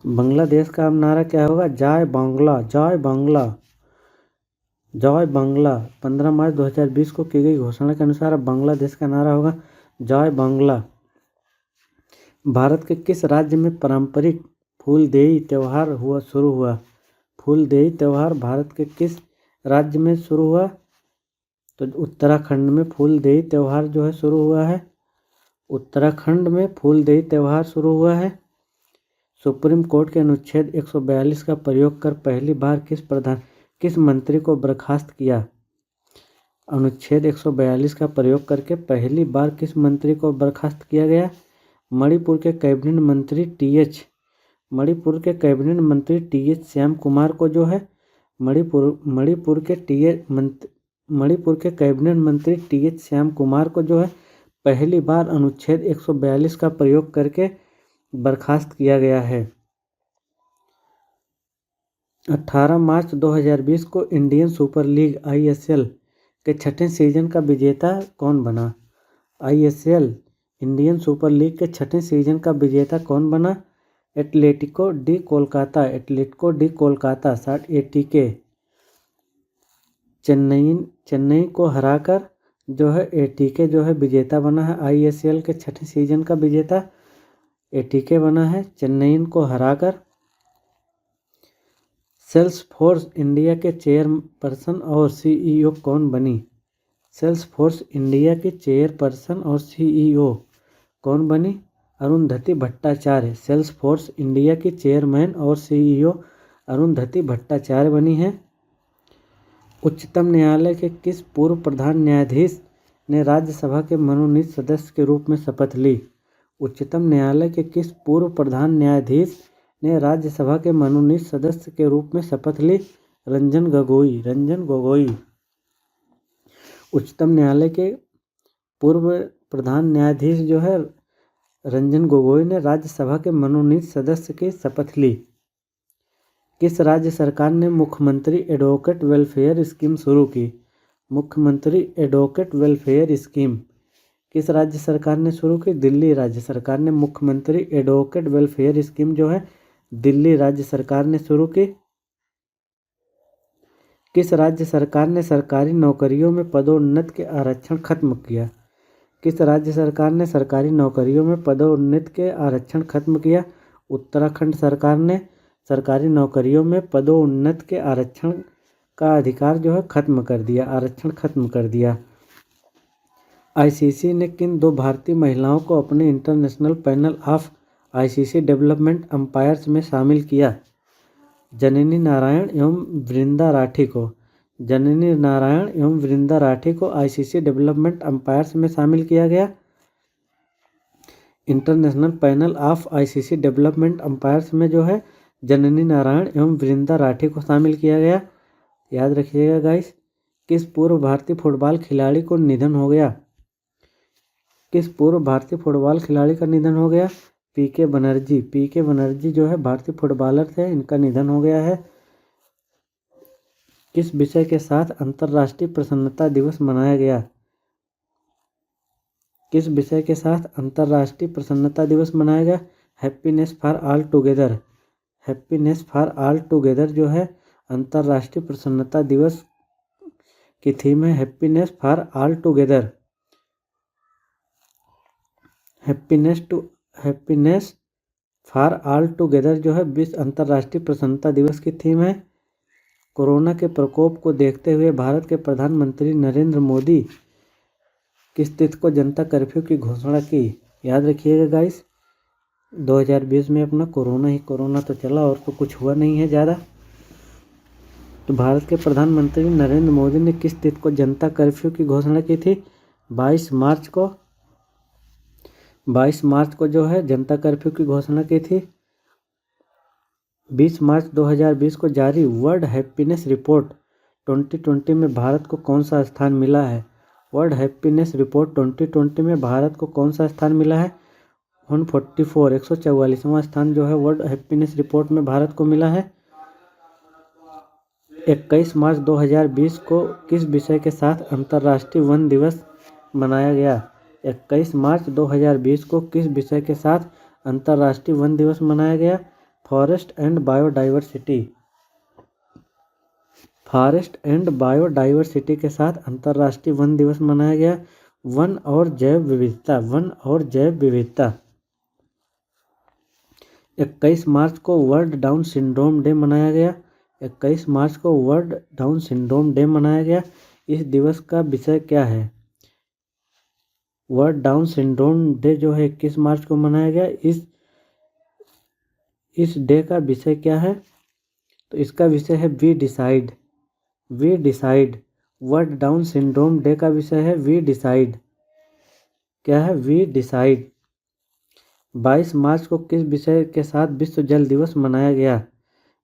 बांग्लादेश का अब नारा क्या होगा? जय बांग्ला। 15 मार्च 2020 को की गई घोषणा के अनुसार अब बांग्लादेश का नारा होगा जय बांग्ला। भारत के किस राज्य में पारंपरिक फूलदेई त्यौहार शुरू हुआ? फूलदेई त्यौहार भारत के किस राज्य में शुरू हुआ? तो उत्तराखंड में फूलदेई त्यौहार जो है शुरू हुआ है। उत्तराखंड में फूलदेई त्यौहार शुरू हुआ है। सुप्रीम कोर्ट के अनुच्छेद 142 का प्रयोग कर पहली बार किस मंत्री को बर्खास्त किया? अनुच्छेद 142 का प्रयोग करके पहली बार किस मंत्री को बर्खास्त किया गया? मणिपुर के कैबिनेट मंत्री टी.एच. श्याम कुमार को जो है मणिपुर के कैबिनेट मंत्री टी.एच. श्याम कुमार को जो है पहली बार अनुच्छेद 142 का प्रयोग करके बर्खास्त किया गया है। 18 मार्च 2020 को इंडियन सुपर लीग (आईएसएल) के छठे सीजन का विजेता कौन बना? इंडियन सुपर लीग के छठे सीजन का विजेता कौन बना? Atletico D Kolkata ATK Chennai को हराकर जो है एटीके जो है विजेता बना है। आईएसएल के छठे सीजन का विजेता एटीके बना है चेन्नई को हराकर। सेल्सफोर्स इंडिया के चेयरपर्सन और सीईओ कौन बनी? सेल्सफोर्स इंडिया की चेयरपर्सन और सीईओ कौन बनी? अरुंधति भट्टाचार्य। सेल्सफोर्स इंडिया की चेयरमैन और सीईओ अरुंधति भट्टाचार्य बनी है। उच्चतम न्यायालय के किस पूर्व प्रधान न्यायाधीश ने राज्यसभा के मनोनीत सदस्य के रूप में शपथ ली? उच्चतम न्यायालय के किस पूर्व प्रधान न्यायाधीश ने राज्यसभा के मनोनीत सदस्य के रूप में शपथ ली? रंजन गोगोई। उच्चतम न्यायालय के पूर्व प्रधान न्यायाधीश जो है रंजन गोगोई ने राज्यसभा के मनोनीत सदस्य की शपथ ली। किस राज्य सरकार ने मुख्यमंत्री एडवोकेट वेलफेयर स्कीम शुरू की? मुख्यमंत्री एडवोकेट वेलफेयर स्कीम किस राज्य सरकार ने शुरू की? दिल्ली राज्य सरकार ने मुख्यमंत्री एडवोकेट वेलफेयर स्कीम जो है दिल्ली राज्य सरकार ने शुरू की। किस राज्य सरकार ने सरकारी नौकरियों में पदोन्नति के आरक्षण खत्म किया? किस राज्य सरकार ने सरकारी नौकरियों में पदोन्नति के आरक्षण खत्म किया? उत्तराखंड सरकार ने सरकारी नौकरियों में पदोन्नति के आरक्षण का अधिकार जो है खत्म कर दिया, आरक्षण खत्म कर दिया। आईसीसी ने किन 2 भारतीय महिलाओं को अपने international panel of ICC development umpires में शामिल किया? जननी नारायण एवं वृंदा राठी को। जननी नारायण एवं वृंदा राठी को आईसीसी डेवलपमेंट अंपायर्स में शामिल किया गया। International panel of ICC development umpires में जो है जननी नारायण एवं वृंदा राठी को शामिल किया गया। याद रखिएगा गाइस। किस पूर्व भारतीय फुटबॉल खिलाड़ी को निधन हो गया? किस पूर्व भारतीय फुटबॉल खिलाड़ी का निधन हो गया? पीके बनर्जी। पीके बनर्जी जो है भारतीय फुटबॉलर थे, इनका निधन हो गया है। किस विषय के साथ अंतर्राष्ट्रीय प्रसन्नता दिवस मनाया गया? किस विषय के साथ अंतर्राष्ट्रीय प्रसन्नता दिवस मनाया गया? Happiness for all together. Happiness for all together जो है अंतर्राष्ट्रीय प्रसन्नता दिवस की थीम है happiness for all together. Happiness for all together जो है विश्व अंतर्राष्ट्रीय प्रसन्नता दिवस की थीम है। कोरोना के प्रकोप को देखते हुए भारत के प्रधानमंत्री नरेंद्र मोदी किस तिथि को जनता कर्फ्यू की घोषणा की? याद रखिएगा गाइस, 2020 में अपना कोरोना तो चला और तो कुछ हुआ नहीं है ज़्यादा। तो भारत के प्रधानमंत्री नरेंद्र मोदी ने किस तिथि को जनता कर्फ्यू की घोषणा की थी? 22 मार्च को। 22 मार्च को जो है जनता कर्फ्यू की घोषणा की थी। 20 मार्च 2020 को जारी वर्ल्ड हैप्पीनेस रिपोर्ट 2020 में भारत को कौन सा स्थान मिला है? वर्ल्ड हैप्पीनेस रिपोर्ट 2020 में भारत को कौन सा स्थान मिला है? 144वां स्थान जो है वर्ल्ड हैप्पीनेस रिपोर्ट में भारत को मिला है। 21 मार्च 2020 को किस विषय के साथ अंतर्राष्ट्रीय वन दिवस मनाया गया? 21 मार्च 2020 को किस विषय के साथ अंतर्राष्ट्रीय वन दिवस मनाया गया? Forest and biodiversity. Forest and biodiversity के साथ अंतर्राष्ट्रीय वन दिवस मनाया गया। वन और जैव विविधता। वन और जैव विविधता। 21 मार्च को वर्ल्ड डाउन सिंड्रोम डे मनाया गया। 21 मार्च को वर्ल्ड डाउन सिंड्रोम डे मनाया गया। इस दिवस का विषय क्या है? वर्ल्ड डाउन सिंड्रोम डे जो है 21 मार्च को मनाया गया। इस डे का विषय क्या है? तो इसका विषय है we decide. We decide. World Down syndrome day का विषय है वी डिसाइड। क्या है? We decide. 22 मार्च को किस विषय के साथ विश्व जल दिवस मनाया गया?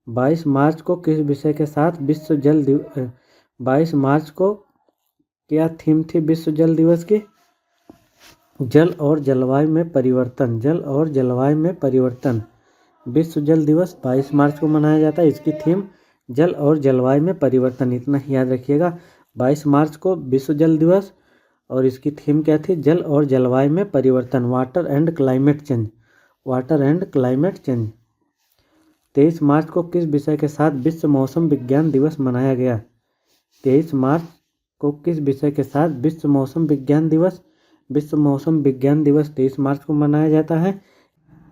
22 मार्च को किस विषय के साथ विश्व जल दिवस 22 मार्च को क्या थीम थी विश्व जल दिवस की? जल और जलवायु में परिवर्तन। जल और जलवायु में परिवर्तन। विश्व जल दिवस 22 मार्च को मनाया जाता है। इसकी थीम जल और जलवायु में परिवर्तन। इतना ही याद रखिएगा। 22 मार्च को विश्व जल दिवस और इसकी थीम क्या थी? जल और जलवायु में परिवर्तन। Water and climate change. Water and climate change. 23 मार्च को किस विषय के साथ विश्व मौसम विज्ञान दिवस मनाया गया? 23 मार्च को किस विषय के साथ विश्व मौसम विज्ञान दिवस? विश्व मौसम विज्ञान दिवस 23 मार्च को मनाया जाता है।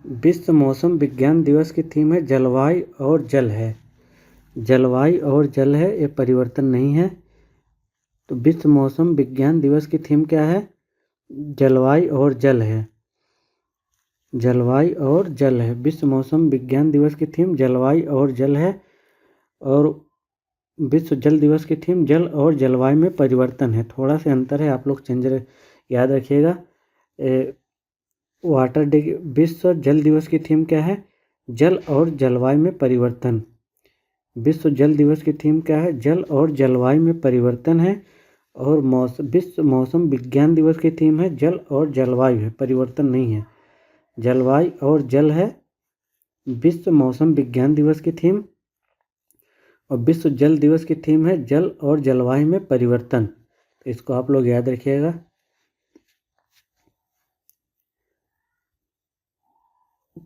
विश्व मौसम विज्ञान दिवस की थीम है जलवायु और जल है। जलवायु और जल है, ये परिवर्तन नहीं है। तो विश्व मौसम विज्ञान दिवस की थीम क्या है? जलवायु और जल है। जलवायु और जल है। विश्व मौसम विज्ञान दिवस की थीम जलवायु और जल है। और विश्व जल दिवस की थीम जल और जलवायु में परिवर्तन है। थोड़ा सा अंतर है, आप लोग चेंज याद रखिएगा। वाटर डे विश्व जल दिवस की थीम क्या है? जल और जलवायु में परिवर्तन। विश्व जल दिवस की थीम क्या है? जल और जलवायु में परिवर्तन है। और विश्व मौसम विज्ञान दिवस की थीम है जल और जलवायु है, परिवर्तन नहीं है। जलवायु और जल है विश्व मौसम विज्ञान दिवस की थीम। और विश्व जल दिवस की थीम है जल और जलवायु में परिवर्तन। तो इसको आप लोग याद रखिएगा।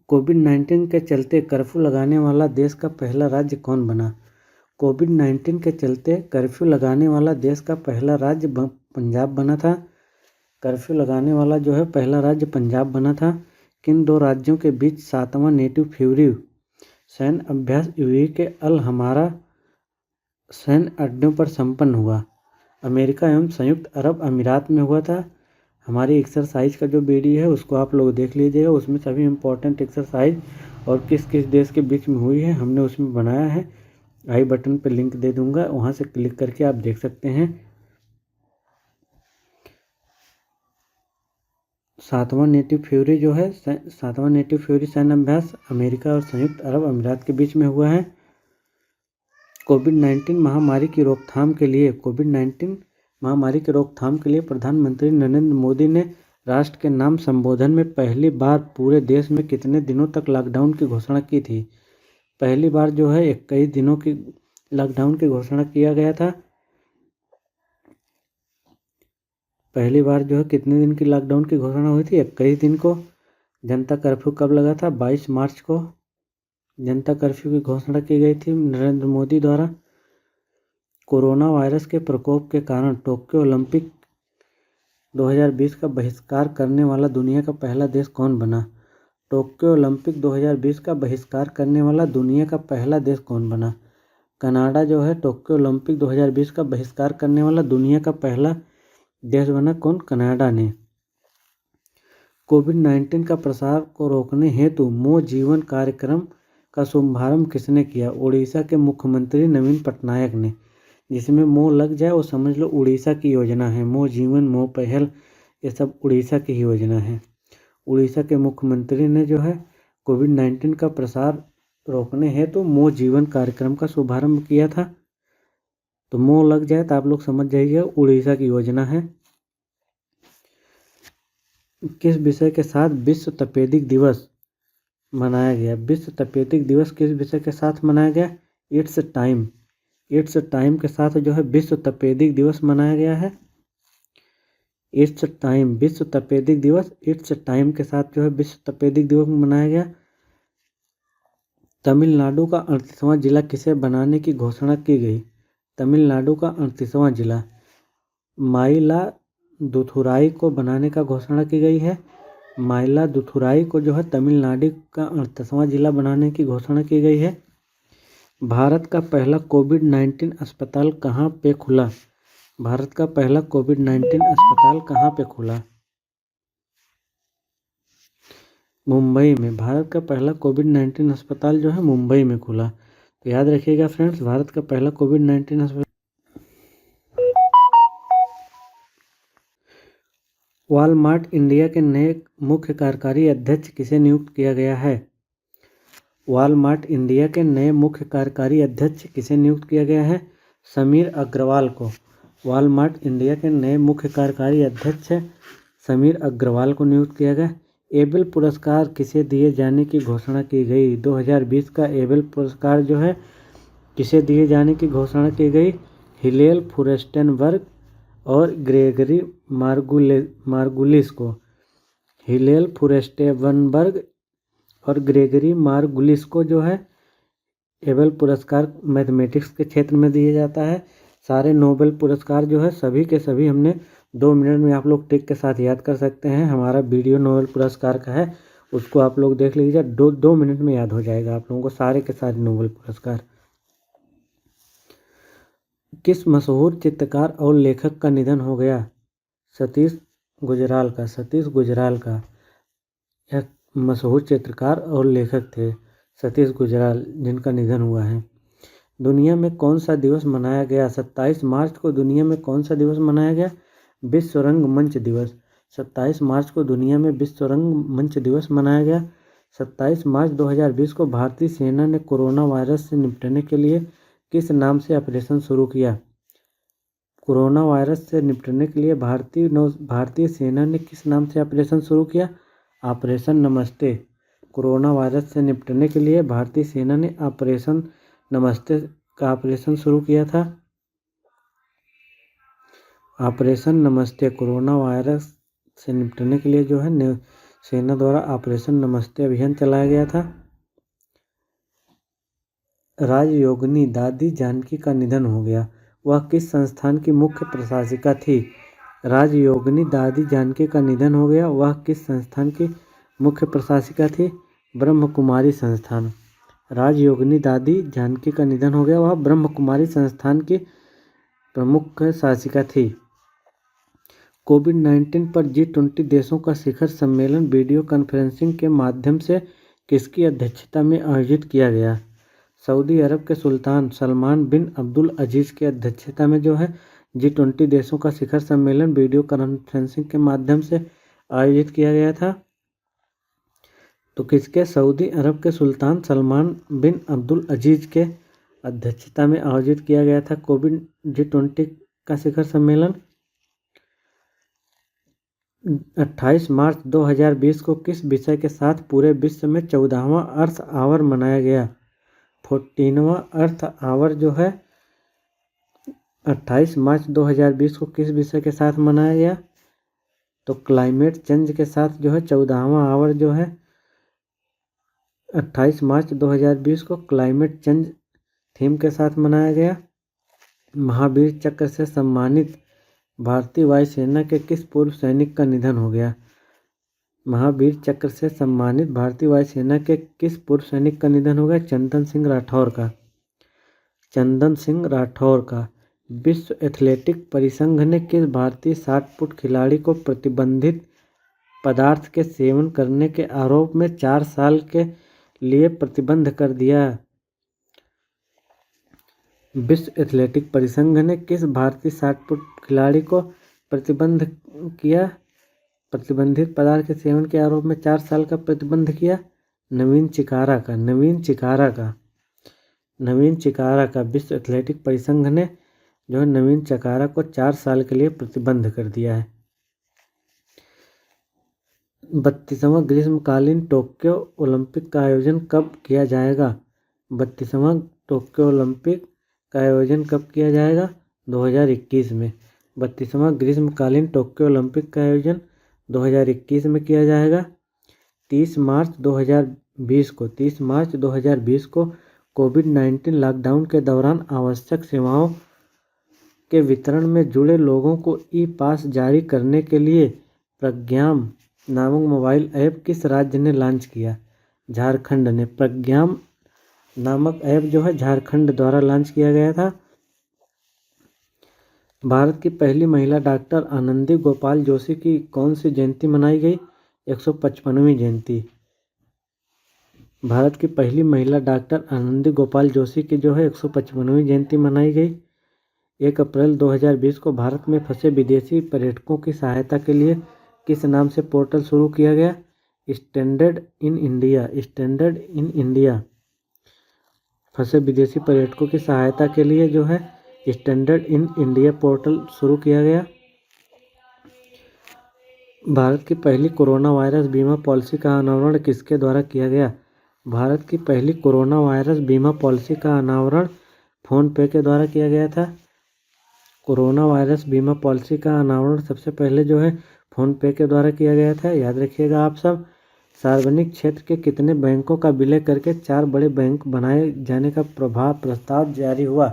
कोविड-19 के चलते कर्फ्यू लगाने वाला देश का पहला राज्य कौन बना? कोविड-19 के चलते कर्फ्यू लगाने वाला देश का पहला राज्य पंजाब बना था। कर्फ्यू लगाने वाला जो है पहला राज्य पंजाब बना था। किन दो राज्यों के बीच 7वां नेटिव फ्यूरी सैन्य अभ्यास यूएई के अल हमारा सैन्य अड्डों पर संपन्न हुआ? अमेरिका एवं संयुक्त अरब अमीरात में हुआ था। हमारी एक्सरसाइज का जो वीडियो है उसको आप लोग देख लीजिएगा, उसमें सभी इम्पोर्टेंट एक्सरसाइज और किस किस देश के बीच में हुई है हमने उसमें बनाया है। आई बटन पर लिंक दे दूंगा, वहाँ से क्लिक करके आप देख सकते हैं। 7वां नेटिव फ्यूरी जो है 7वां नेटिव फ्यूरी सैन्य अभ्यास अमेरिका और संयुक्त अरब अमीरात के बीच में हुआ है। कोविड-19 महामारी की रोकथाम के लिए प्रधानमंत्री नरेंद्र मोदी ने राष्ट्र के नाम संबोधन में पहली बार पूरे देश में कितने दिनों तक लॉकडाउन की घोषणा की थी? पहली बार जो है 21 दिनों की लॉकडाउन की घोषणा किया गया था। पहली बार जो है कितने दिन की लॉकडाउन की घोषणा हुई थी? 21 दिन को। जनता कर्फ्यू कब लगा था? 22 मार्च को जनता कर्फ्यू की घोषणा की गई थी नरेंद्र मोदी द्वारा। कोरोना वायरस के प्रकोप के कारण टोक्यो ओलंपिक 2020 का बहिष्कार करने वाला दुनिया का पहला देश कौन बना? टोक्यो ओलंपिक 2020 का बहिष्कार करने वाला दुनिया का पहला देश कौन बना? कनाडा जो है टोक्यो ओलंपिक 2020 का बहिष्कार करने वाला दुनिया का पहला देश बना। कौन? कनाडा ने। कोविड-19 का प्रसार को रोकने हेतु मो जीवन कार्यक्रम का शुभारंभ किसने किया? उड़ीसा के मुख्यमंत्री नवीन पटनायक ने। जिसमें मो लग जाए वो समझ लो उड़ीसा की योजना है। मो जीवन, मो पहल, ये सब उड़ीसा की योजना है। उड़ीसा के मुख्यमंत्री ने जो है कोविड-19 का प्रसार रोकने हेतु मो जीवन कार्यक्रम का शुभारंभ किया था। तो मो लग जाए तो आप लोग समझ जाइए उड़ीसा की योजना है। किस विषय के साथ विश्व तपेदिक दिवस मनाया गया? विश्व तपेदिक दिवस किस विषय के साथ मनाया गया? इट्स टाइम के साथ जो है विश्व तपेदिक दिवस मनाया गया है। इट्स टाइम, विश्व तपेदिक दिवस इट्स टाइम के साथ जो है विश्व तपेदिक दिवस मनाया गया। तमिलनाडु का 38वां जिला किसे बनाने की घोषणा की गई? तमिलनाडु का 38वां जिला माइलादुथुराई को बनाने का घोषणा की गई है। माइलादुथुराई को जो है तमिलनाडु का 38वां जिला बनाने की घोषणा की गई है। भारत का पहला कोविड-19 अस्पताल कहाँ पे खुला? भारत का पहला कोविड-19 अस्पताल कहाँ पे खुला? मुंबई में। भारत का पहला कोविड-19 अस्पताल जो है मुंबई में खुला। तो याद रखिएगा फ्रेंड्स, भारत का पहला कोविड-19 अस्पताल। वॉलमार्ट इंडिया के नए मुख्य कार्यकारी अध्यक्ष किसे नियुक्त किया गया है? वॉलमार्ट इंडिया के नए मुख्य कार्यकारी अध्यक्ष किसे नियुक्त किया गया है? समीर अग्रवाल को। वॉलमार्ट इंडिया के नए मुख्य कार्यकारी अध्यक्ष समीर अग्रवाल को नियुक्त किया गया। एबेल पुरस्कार किसे दिए जाने की घोषणा की गई? 2020 का एबेल पुरस्कार जो है किसे दिए जाने की घोषणा की गई? हिलेल फुरेस्टेनबर्ग और ग्रेगरी मार्गुलिस को। हिलेल फुरेस्टेनबर्ग और ग्रेगरी मार्गुलिस को जो है एबेल पुरस्कार मैथमेटिक्स के क्षेत्र में दिया जाता है। सारे नोबेल पुरस्कार जो है सभी के सभी हमने 2 मिनट में आप लोग टिक के साथ याद कर सकते हैं। हमारा वीडियो नोबेल पुरस्कार का है, उसको आप लोग देख लीजिए। 2 मिनट में याद हो जाएगा आप लोगों को सारे के सारे नोबेल पुरस्कार। किस मशहूर चित्रकार और लेखक का निधन हो गया? सतीश गुजराल का। यह मशहूर चित्रकार और लेखक थे सतीश गुजराल, जिनका निधन हुआ है। दुनिया में कौन सा दिवस मनाया गया? 27 मार्च को दुनिया में कौन सा दिवस मनाया गया? विश्व रंगमंच दिवस। 27 मार्च को दुनिया में विश्व रंगमंच दिवस मनाया गया। 27 मार्च 2020 को भारतीय सेना ने कोरोना वायरस से निपटने के लिए किस नाम से ऑपरेशन शुरू किया? कोरोना वायरस से निपटने के लिए भारतीय सेना ने किस नाम से ऑपरेशन शुरू किया? ऑपरेशन नमस्ते। कोरोना वायरस से निपटने के लिए भारतीय सेना ने ऑपरेशन नमस्ते का ऑपरेशन शुरू किया था। ऑपरेशन नमस्ते कोरोना वायरस से निपटने के लिए जो है सेना द्वारा ऑपरेशन नमस्ते अभियान चलाया गया था। राजयोगिनी दादी जानकी का निधन हो गया, वह किस संस्थान की मुख्य प्रशासिका थी? राजयोगिनी दादी जानकी का निधन हो गया, वह किस संस्थान की मुख्य प्रशासिका थी? ब्रह्म कुमारी संस्थान। राजयोगिनी दादी जानकी का निधन हो गया, वह ब्रह्म कुमारी संस्थान की प्रमुख शासिका थी। कोविड-19 पर G20 देशों का शिखर सम्मेलन वीडियो कॉन्फ्रेंसिंग के माध्यम से किसकी अध्यक्षता में आयोजित किया गया? सऊदी अरब के सुल्तान सलमान बिन अब्दुल अजीज की अध्यक्षता में जो है G20 देशों का शिखर सम्मेलन वीडियो कॉन्फ्रेंसिंग के माध्यम से आयोजित किया गया था। तो किसके? सऊदी अरब के सुल्तान सलमान बिन अब्दुल अजीज के अध्यक्षता में आयोजित किया गया था G20 का शिखर सम्मेलन। 28 मार्च 2020 को किस विषय के साथ पूरे विश्व में 14वां अर्थ आवर मनाया गया? 14वां अर्थ आवर जो है 28 मार्च 2020 को किस विषय के साथ मनाया गया? तो क्लाइमेट चेंज के साथ जो है 14वां आवर जो है 28 मार्च 2020 को क्लाइमेट चेंज थीम के साथ मनाया गया। महावीर चक्र से सम्मानित भारतीय वायुसेना के किस पूर्व सैनिक का निधन हो गया? महावीर चक्र से सम्मानित भारतीय वायुसेना के किस पूर्व सैनिक का निधन हो गया? चंदन सिंह राठौर का। चंदन सिंह राठौर का। विश्व एथलेटिक परिसंघ ने किस भारतीय 60 फुट खिलाड़ी को प्रतिबंधित पदार्थ के सेवन करने के आरोप में 4 साल के लिए प्रतिबंध कर दिया? विश्व एथलेटिक परिसंघ ने किस भारतीय 60 फुट खिलाड़ी को प्रतिबंधित पदार्थ के सेवन के आरोप में 4 साल का प्रतिबंध किया? नवीन चिकारा का विश्व एथलेटिक परिसंघ ने जो है नवीन चिकारा को 4 साल के लिए प्रतिबंध कर दिया है। 32वां ग्रीष्मकालीन टोक्यो ओलंपिक का आयोजन कब किया जाएगा? 32वां टोक्यो ओलंपिक का आयोजन कब किया जाएगा? 2021 में। 32वां ग्रीष्मकालीन टोक्यो ओलंपिक का आयोजन 2021 में किया जाएगा। 30 मार्च 2020 को कोविड-19 लॉकडाउन के दौरान आवश्यक सेवाओं के वितरण में जुड़े लोगों को ई पास जारी करने के लिए प्रज्ञाम नामक मोबाइल ऐप किस राज्य ने लॉन्च किया? झारखंड ने। प्रज्ञाम नामक ऐप जो है झारखंड द्वारा लॉन्च किया गया था। भारत की पहली महिला डॉक्टर आनंदी गोपाल जोशी की कौन सी जयंती मनाई गई? 155वीं जयंती। भारत की पहली महिला डॉक्टर आनंदी गोपाल जोशी की जो है 155वीं जयंती मनाई गई। 1 अप्रैल 2020 को भारत में फंसे विदेशी पर्यटकों की सहायता के लिए किस नाम से पोर्टल शुरू किया गया? Standard in India. फंसे विदेशी पर्यटकों की सहायता के लिए जो है स्टैंडर्ड इन इंडिया पोर्टल शुरू किया गया। भारत की पहली कोरोना वायरस बीमा पॉलिसी का अनावरण किसके द्वारा किया गया? भारत की पहली कोरोना वायरस बीमा पॉलिसी का अनावरण फोनपे के द्वारा किया गया था। कोरोना वायरस बीमा पॉलिसी का अनावरण सबसे पहले जो है फोनपे के द्वारा किया गया था। याद रखिएगा आप सब। सार्वजनिक क्षेत्र के कितने बैंकों का विलय करके 4 बड़े बैंक बनाए जाने का प्रस्ताव जारी हुआ?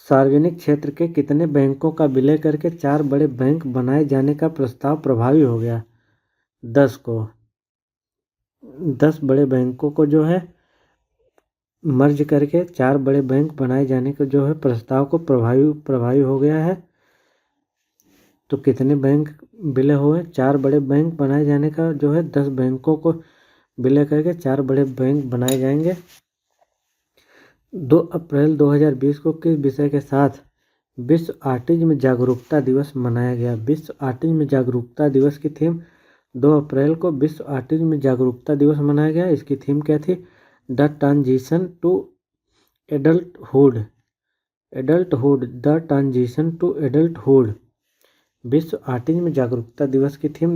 सार्वजनिक क्षेत्र के कितने बैंकों का विलय करके 4 बड़े बैंक बनाए जाने का प्रस्ताव प्रभावी हो गया? 10 को। 10 बड़े बैंकों को जो है मर्ज करके 4 बड़े बैंक बनाए जाने का जो है प्रस्ताव को प्रभावी हो गया है। तो कितने बैंक विलय हुए? 4 बड़े बैंक बनाए जाने का जो है 10 बैंकों को विलय करके 4 बड़े बैंक बनाए जाएंगे। 2 अप्रैल 2020 को किस विषय के साथ विश्व ऑटिज्म जागरूकता दिवस मनाया गया? विश्व ऑटिज्म जागरूकता दिवस की थीम 2 अप्रैल को विश्व ऑटिज्म जागरूकता दिवस मनाया गया। इसकी थीम क्या थी? The transition to adulthood. The transition to adulthood. विश्व ऑटिज्म जागरूकता दिवस की थीम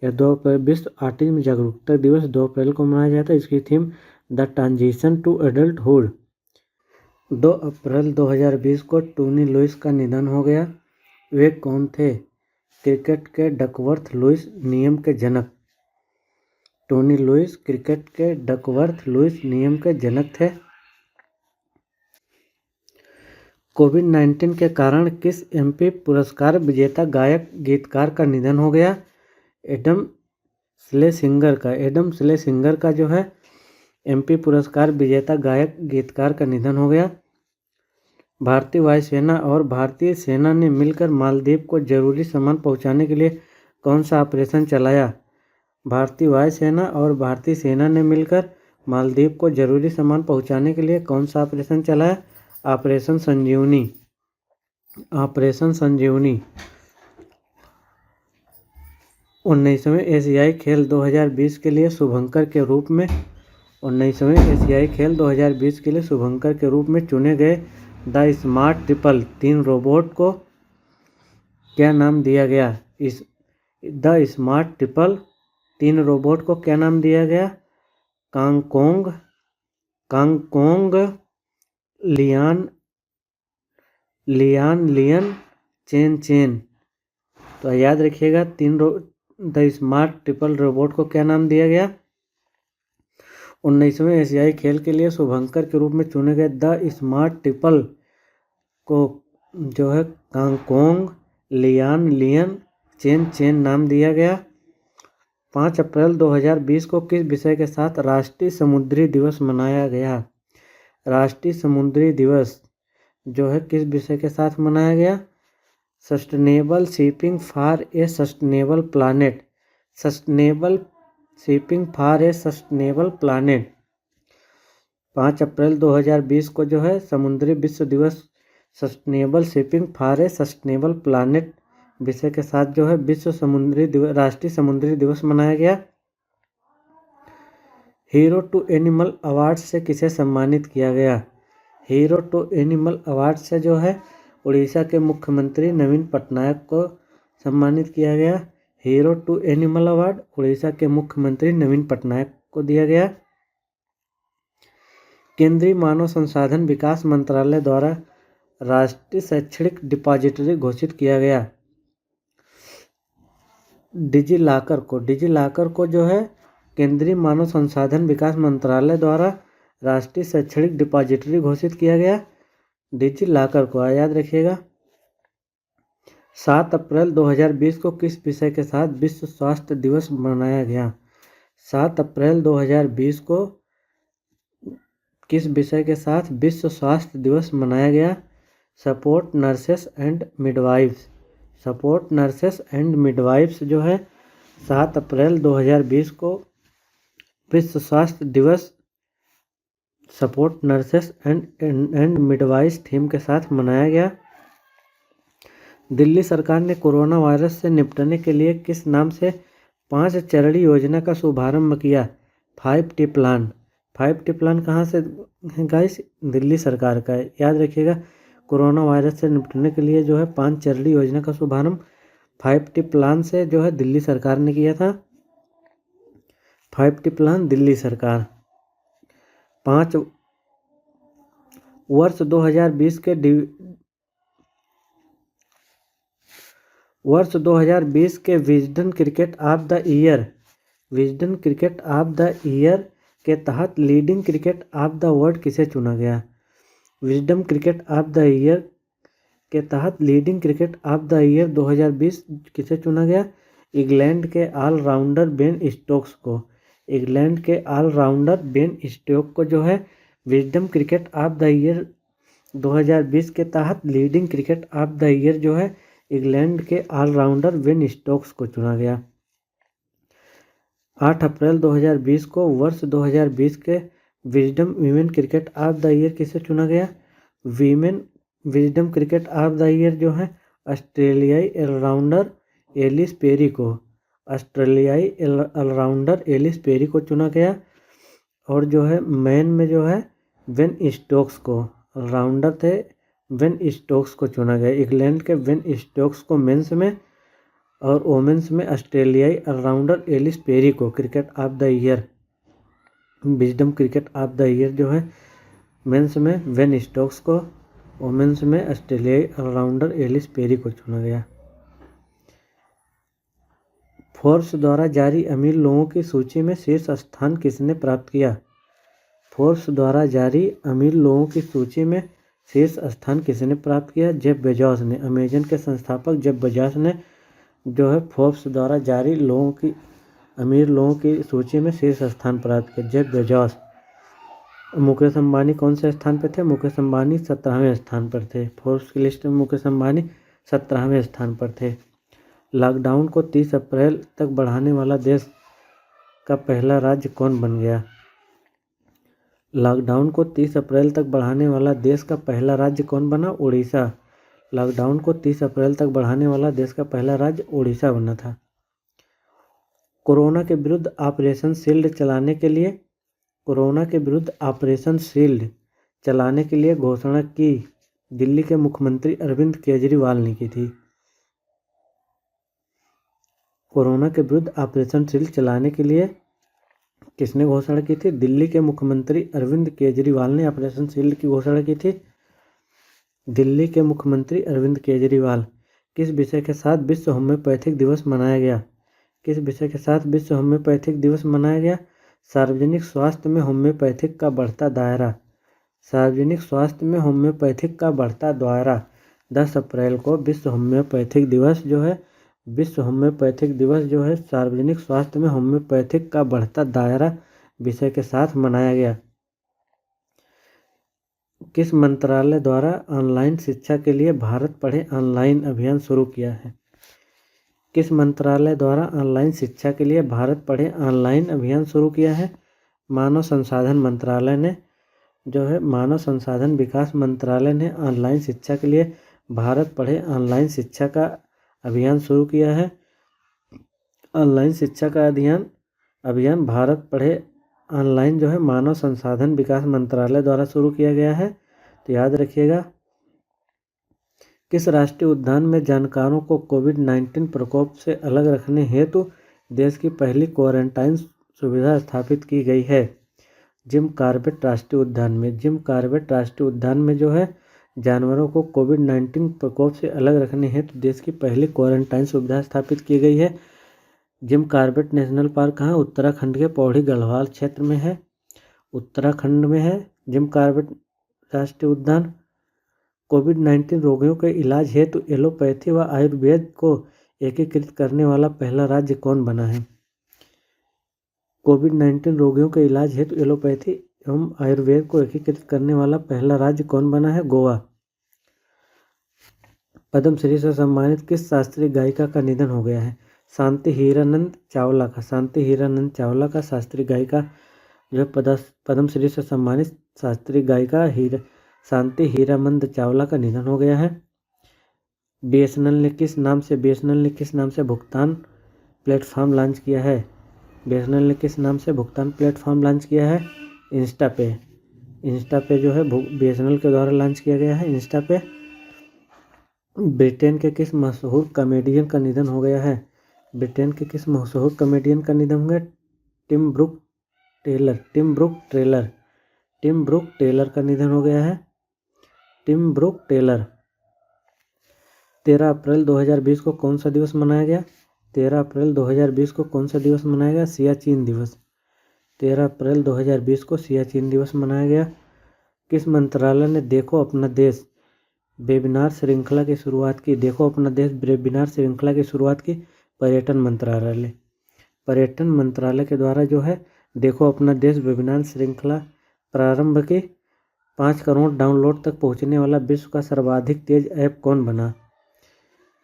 या 2 अप्रैल विश्व ऑटिज्म जागरूकता दिवस 2 अप्रैल को मनाया जाता है। इसकी theme the transition to adulthood. 2 April 2020 को टोनी लुइस का निधन हो गया। वे कौन थे? क्रिकेट के डकवर्थ लुइस नियम के जनक। टोनी लुइस क्रिकेट के डकवर्थ लुइस नियम के जनक थे। कोविड-19 के कारण किस एम्मी पुरस्कार विजेता गायक गीतकार का निधन हो गया? एडम स्लेसिंगर का जो है एम्मी पुरस्कार विजेता गायक गीतकार का निधन हो गया। भारतीय वायुसेना और भारतीय सेना ने मिलकर मालदीव को जरूरी सामान पहुंचाने के लिए कौन सा ऑपरेशन चलाया? भारतीय वायुसेना और भारतीय सेना ने मिलकर मालदीव को जरूरी सामान पहुंचाने के लिए कौन सा ऑपरेशन चलाया? ऑपरेशन संजीवनी। 19वें एशियाई खेल 2020 के लिए शुभंकर के रूप में 19वें एशियाई खेल 2020 के लिए शुभंकर के रूप में चुने गए द स्मार्ट ट्रिपल 3 रोबोट को क्या नाम दिया गया? द स्मार्ट ट्रिपल 3 रोबोट को क्या नाम दिया गया? कांगकोंग, लियन, चेन। तो याद रखिएगा द स्मार्ट ट्रिपल रोबोट को क्या नाम दिया गया? 19वें एशियाई खेल के लिए शुभंकर के रूप में चुने गए द स्मार्ट ट्रिपल को जो है कांगकोंग, लियन, चेन नाम दिया गया। 5 अप्रैल 2020 को किस विषय के साथ राष्ट्रीय समुद्री दिवस मनाया गया? राष्ट्रीय समुद्री दिवस जो है किस विषय के साथ मनाया गया? Sustainable shipping for a sustainable planet. 5 अप्रैल 2020 को जो है समुद्री विश्व दिवस sustainable shipping for a sustainable planet विषय के साथ जो है राष्ट्रीय समुद्री दिवस मनाया गया। हीरो टू एनिमल अवार्ड से किसे सम्मानित किया गया? हीरो टू एनिमल अवार्ड से जो है उड़ीसा के मुख्यमंत्री नवीन पटनायक को सम्मानित किया गया। Hero to animal award Orissa के मुख्यमंत्री नवीन पटनायक को दिया गया। केंद्रीय मानव संसाधन विकास मंत्रालय द्वारा राष्ट्रीय शैक्षणिक डिपॉजिटरी घोषित किया गया। डिजिलॉकर को जो है केंद्रीय मानव संसाधन विकास मंत्रालय द्वारा राष्ट्रीय शैक्षणिक डिपॉजिटरी घोषित किया गया। डिजिलॉकर को याद रखिएगा। 7 अप्रैल 2020 को किस विषय के साथ विश्व स्वास्थ्य दिवस मनाया गया? 7 अप्रैल 2020 को किस विषय के साथ विश्व स्वास्थ्य दिवस मनाया गया? सपोर्ट नर्सेस एंड मिडवाइफ्स जो है 7 अप्रैल 2020 को विश्व स्वास्थ्य दिवस support nurses and midwives theme के साथ मनाया गया। दिल्ली सरकार ने कोरोना वायरस से निपटने के लिए किस नाम से 5 चरणीय योजना का शुभारंभ किया? 5T plan. 5T प्लान कहाँ से है गाइस? दिल्ली सरकार का है। याद रखिएगा कोरोना वायरस से निपटने के लिए जो है 5 चरणीय योजना का शुभारंभ 5T प्लान से जो है दिल्ली सरकार ने किया था। 5T प्लान दिल्ली सरकार। 5 वर्ष 2020 के Wisden cricket of the year के तहत leading cricket of the world किसे चुना गया? Wisden cricket of the year के तहत leading cricket of the year 2020 किसे चुना गया? इंग्लैंड के ऑलराउंडर बेन स्टोक्स को जो है Wisden cricket of the year 2020 के तहत leading cricket of the year जो है इंग्लैंड के ऑलराउंडर बेन स्टोक्स को चुना गया। 8 अप्रैल 2020 को वर्ष 2020 के wisdom women cricket of the year किसे चुना गया? Women wisdom cricket of the year जो है ऑस्ट्रेलियाई ऑलराउंडर एलिस पेरी को चुना गया। और जो है मैन में जो है बेन स्टोक्स को, ऑलराउंडर थे बेन स्टोक्स को चुना गया। इंग्लैंड के बेन स्टोक्स को मेंस में और वोमेंस में ऑस्ट्रेलियाई ऑलराउंडर एलिस पेरी को cricket of the year wisdom cricket of the year जो है मेंस में बेन स्टोक्स को, वुमेन्स में ऑस्ट्रेलियाई ऑलराउंडर एलिस पेरी को चुना गया। फोर्ब्स द्वारा जारी अमीर लोगों की सूची में शीर्ष स्थान किसने प्राप्त किया? फोर्ब्स द्वारा जारी अमीर लोगों की सूची में शीर्ष स्थान किसने प्राप्त किया? जेफ बेजोस ने। अमेजन के संस्थापक जेफ बेजोस ने जो है फोर्ब्स द्वारा जारी अमीर लोगों की सूची में शीर्ष स्थान प्राप्त किया, जेफ बेजोस। मुकेश अंबानी कौन से स्थान पर थे? मुकेश अंबानी 17वें स्थान पर थे। फोर्ब्स की लिस्ट में मुकेश अंबानी 17वें स्थान पर थे। लॉकडाउन को 30 अप्रैल तक बढ़ाने वाला देश का पहला राज्य कौन बन गया? लॉकडाउन को 30 अप्रैल तक बढ़ाने वाला देश का पहला राज्य कौन बना? उड़ीसा। लॉकडाउन को 30 अप्रैल तक बढ़ाने वाला देश का पहला राज्य उड़ीसा बना था। कोरोना के विरुद्ध ऑपरेशन शील्ड चलाने के लिए घोषणा की दिल्ली के मुख्यमंत्री अरविंद केजरीवाल ने की थी। कोरोना के विरुद्ध ऑपरेशन शील्ड चलाने के लिए किसने घोषणा की थी? दिल्ली के मुख्यमंत्री अरविंद केजरीवाल ने ऑपरेशन शील्ड की घोषणा की थी। दिल्ली के मुख्यमंत्री अरविंद केजरीवाल। किस विषय के साथ विश्व होम्योपैथिक दिवस मनाया गया? किस विषय के साथ विश्व होम्योपैथिक दिवस मनाया गया? सार्वजनिक स्वास्थ्य में होम्योपैथिक का बढ़ता दायरा। सार्वजनिक स्वास्थ्य में होम्योपैथिक का बढ़ता दायरा। 10 अप्रैल को विश्व होम्योपैथिक दिवस जो है सार्वजनिक स्वास्थ्य में होम्योपैथिक का बढ़ता दायरा विषय के साथ मनाया गया। किस मंत्रालय द्वारा ऑनलाइन शिक्षा के लिए भारत पढ़े ऑनलाइन अभियान शुरू किया है? किस मंत्रालय द्वारा ऑनलाइन शिक्षा के लिए भारत पढ़े ऑनलाइन अभियान शुरू किया है? मानव संसाधन मंत्रालय ने मानव संसाधन विकास मंत्रालय ने ऑनलाइन शिक्षा के लिए भारत पढ़े ऑनलाइन शिक्षा का अभियान शुरू किया है। ऑनलाइन शिक्षा का अभियान भारत पढ़े ऑनलाइन मानव संसाधन विकास मंत्रालय द्वारा शुरू किया गया है। तो याद रखिएगा। किस राष्ट्रीय उद्यान में जानकारों को कोविड-19 प्रकोप से अलग रखने हेतु देश की पहली क्वारंटाइन सुविधा स्थापित की गई है? जिम कॉर्बेट राष्ट्रीय उद्यान में। जिम कॉर्बेट राष्ट्रीय उद्यान में जानवरों को कोविड-19 प्रकोप से अलग रखने हेतु देश की पहली क्वारंटाइन सुविधा स्थापित की गई है। जिम कॉर्बेट नेशनल पार्क कहाँ? उत्तराखंड के पौड़ी गढ़वाल क्षेत्र में है। उत्तराखंड में है जिम कॉर्बेट राष्ट्रीय उद्यान। कोविड-19 रोगियों के इलाज हेतु एलोपैथी व आयुर्वेद को एकीकृत करने वाला पहला राज्य कौन बना है? कोविड-19 रोगियों के इलाज हेतु एलोपैथी एवं आयुर्वेद को एकीकृत करने वाला पहला राज्य कौन बना है? गोवा। पद्मश्री से सम्मानित किस शास्त्रीय गायिका का निधन हो गया है? शांति हीरानंद चावला का। शांति हीरानंद चावला का शास्त्रीय गायिका पद्मश्री से सम्मानित शास्त्रीय गायिका शांति हीरानंद चावला का निधन हो गया है। बीएसएनएल ने किस नाम से भुगतान प्लेटफॉर्म लॉन्च किया है? बीएसएनएल ने किस नाम से भुगतान प्लेटफॉर्म लॉन्च किया है? इंस्टापे। इंस्टापे बीएसएनएल के द्वारा लॉन्च किया गया है। इंस्टापे। ब्रिटेन के किस मशहूर कॉमेडियन का निधन हो गया है? ब्रिटेन के किस मशहूर कॉमेडियन का निधन हो गया? टिम ब्रूक टेलर का निधन हो गया है। Tim Brooke Taylor. 13 अप्रैल 2020 को कौन सा दिवस मनाया गया? 13 अप्रैल 2020 को कौन सा दिवस मनाया गया? सियाचिन दिवस। 13 अप्रैल 2020 को सियाचिन दिवस मनाया गया। किस मंत्रालय ने देखो अपना देश वेबिनार श्रृंखला की शुरुआत की? देखो अपना देश वेबिनार श्रृंखला की शुरुआत की पर्यटन मंत्रालय के द्वारा देखो अपना देश वेबिनार श्रृंखला प्रारंभ की। 5 करोड़ डाउनलोड तक पहुंचने वाला विश्व का सर्वाधिक तेज ऐप कौन बना?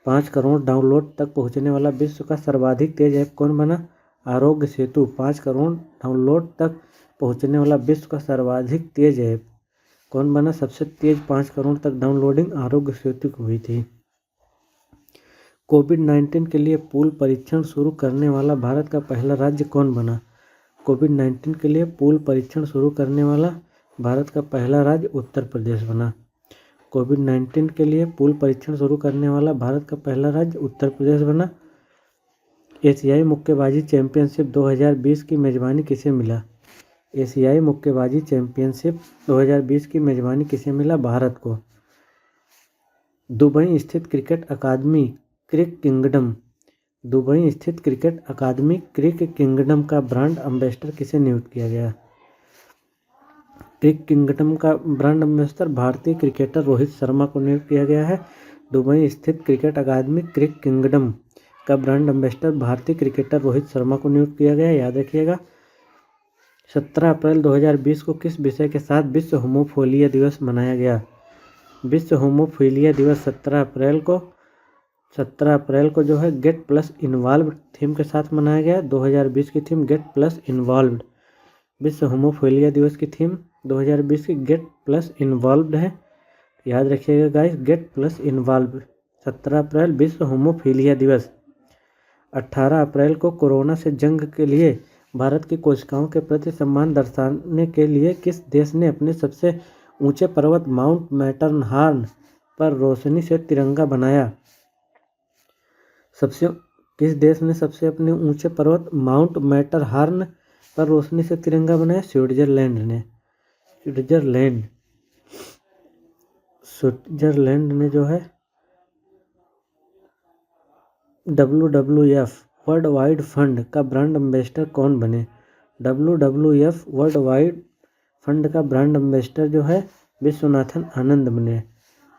5 करोड़ डाउनलोड तक पहुंचने वाला विश्व का सर्वाधिक तेज ऐप कौन बना? आरोग्य सेतु। 5 करोड़ डाउनलोड तक पहुंचने वाला विश्व का सर्वाधिक तेज ऐप कौन बना? सबसे तेज 5 करोड़ तक डाउनलोडिंग आरोग्य सेतु की हुई थी। कोविड-19 के लिए पूल परीक्षण शुरू करने वाला भारत का पहला राज्य कौन बना? कोविड-19 के लिए पूल परीक्षण शुरू करने वाला भारत का पहला राज्य उत्तर प्रदेश बना। कोविड-19 के लिए पूल परीक्षण शुरू करने वाला भारत का पहला राज्य उत्तर प्रदेश बना। एशियाई मुक्केबाजी चैंपियनशिप 2020 की मेजबानी किसे मिला? एशियाई मुक्केबाजी चैंपियनशिप 2020 की मेजबानी किसे मिला? भारत को। दुबई स्थित क्रिकेट अकादमी क्रिक किंगडम दुबई स्थित क्रिकेट अकादमी क्रिक किंगडम का ब्रांड एम्बेसडर किसे नियुक्त किया गया? क्रिक किंगडम का ब्रांड एम्बेसडर भारतीय क्रिकेटर रोहित शर्मा को नियुक्त किया गया है। दुबई स्थित क्रिकेट अकादमी क्रिक किंगडम का ब्रांड एम्बेसडर भारतीय क्रिकेटर रोहित शर्मा को नियुक्त किया गया है, याद रखिएगा। 17 अप्रैल 2020 को किस विषय के साथ विश्व होमोफिलिया दिवस मनाया गया? विश्व होमोफिलिया दिवस 17 अप्रैल को जो है गेट प्लस इन्वॉल्व्ड थीम के साथ मनाया गया। 2020 की थीम गेट प्लस इन्वॉल्व्ड। विश्व होमोफिलिया दिवस की थीम 2020 की गेट प्लस इन्वॉल्व्ड है, याद रखिएगा गाइस, गेट प्लस इन्वॉल्व। 17 अप्रैल विश्व होमोफिलिया दिवस। 18 अप्रैल को कोरोना से जंग के लिए भारत की कोशिकाओं के प्रति सम्मान दर्शाने के लिए किस देश ने अपने सबसे ऊंचे पर्वत माउंट मैटरहॉर्न पर रोशनी से तिरंगा बनाया? किस देश ने सबसे अपने ऊंचे पर्वत माउंट मैटरहॉर्न पर रोशनी से तिरंगा बनाया? स्विट्जरलैंड ने। स्विट्जरलैंड ने जो है WWF वर्ल्ड वाइड फंड का ब्रांड एम्बेसडर कौन बने? WWF वर्ल्ड वाइड फंड का ब्रांड एम्बेसडर जो है विश्वनाथन आनंद बने।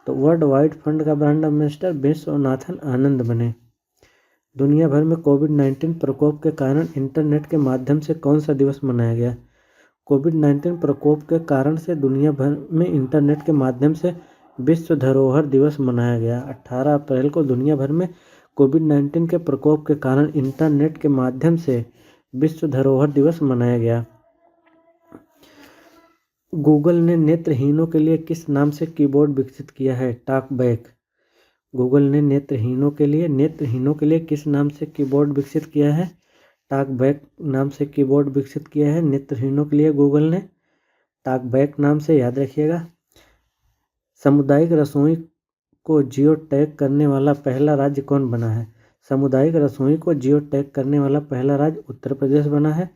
तो वर्ल्ड वाइड फंड का ब्रांड एम्बेसडर विश्वनाथन आनंद बने। दुनिया भर में कोविड-19 प्रकोप के कारण इंटरनेट के माध्यम से कौन सा दिवस मनाया गया? कोविड-19 प्रकोप के कारण से दुनिया भर में इंटरनेट के माध्यम से विश्व धरोहर दिवस मनाया गया। 18 अप्रैल को दुनिया भर में कोविड-19 के प्रकोप के कारण इंटरनेट के माध्यम से विश्व धरोहर दिवस मनाया गया। गूगल ने नेत्रहीनों के लिए किस नाम से कीबोर्ड विकसित किया है? टॉकबैक। गूगल ने नेत्रहीनों के लिए किस नाम से कीबोर्ड विकसित किया है? टॉकबैक नाम से कीबोर्ड विकसित किया है नेत्रहीनों के लिए गूगल ने, टॉकबैक नाम से, याद रखिएगा। सामुदायिक रसोई को जियो टैग करने वाला पहला राज्य कौन बना है? सामुदायिक रसोई को जियो टैग करने वाला पहला राज्य उत्तर प्रदेश बना है।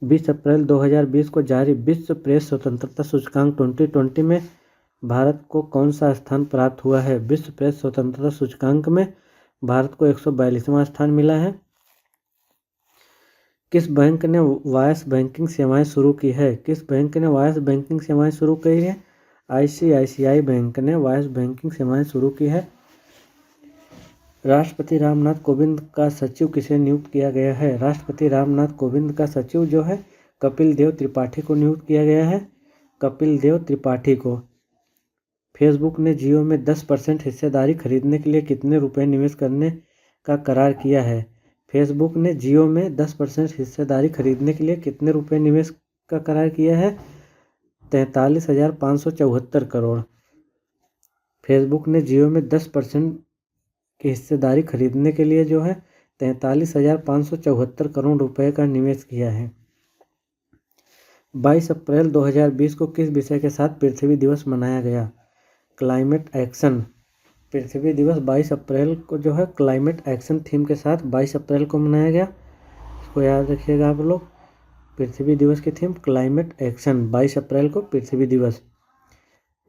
20 अप्रैल 2020 को जारी विश्व प्रेस स्वतंत्रता सूचकांक 2020 में भारत को कौन सा स्थान प्राप्त हुआ है? विश्व प्रेस स्वतंत्रता सूचकांक में भारत को 142वां स्थान मिला है। किस बैंक ने वॉइस बैंकिंग सेवाएं शुरू की है? किस बैंक ने वॉइस बैंकिंग सेवाएं शुरू की है? ICICI बैंक ने वॉइस बैंकिंग सेवाएं शुरू की है। राष्ट्रपति रामनाथ कोविंद का सचिव किसे नियुक्त किया गया है? राष्ट्रपति रामनाथ कोविंद का सचिव जो है कपिल देव त्रिपाठी को नियुक्त किया गया है, कपिल देव त्रिपाठी को। फेसबुक ने जियो में 10% हिस्सेदारी खरीदने के लिए कितने रुपए निवेश करने का करार किया है? फेसबुक ने जियो में 10% हिस्सेदारी खरीदने के लिए कितने रुपए निवेश का करार किया है? 43,574 करोड़। फेसबुक ने जियो में 10% की हिस्सेदारी खरीदने के लिए जो है 43,574 करोड़ रुपए का निवेश किया है। 22 अप्रैल 2020 को किस विषय के साथ पृथ्वी दिवस मनाया गया? Climate action. पृथ्वी दिवस 22 अप्रैल को जो है क्लाइमेट एक्शन थीम के साथ 22 अप्रैल को मनाया गया, इसको याद रखिएगा आप लोग। पृथ्वी दिवस की थीम क्लाइमेट एक्शन, 22 अप्रैल को पृथ्वी दिवस।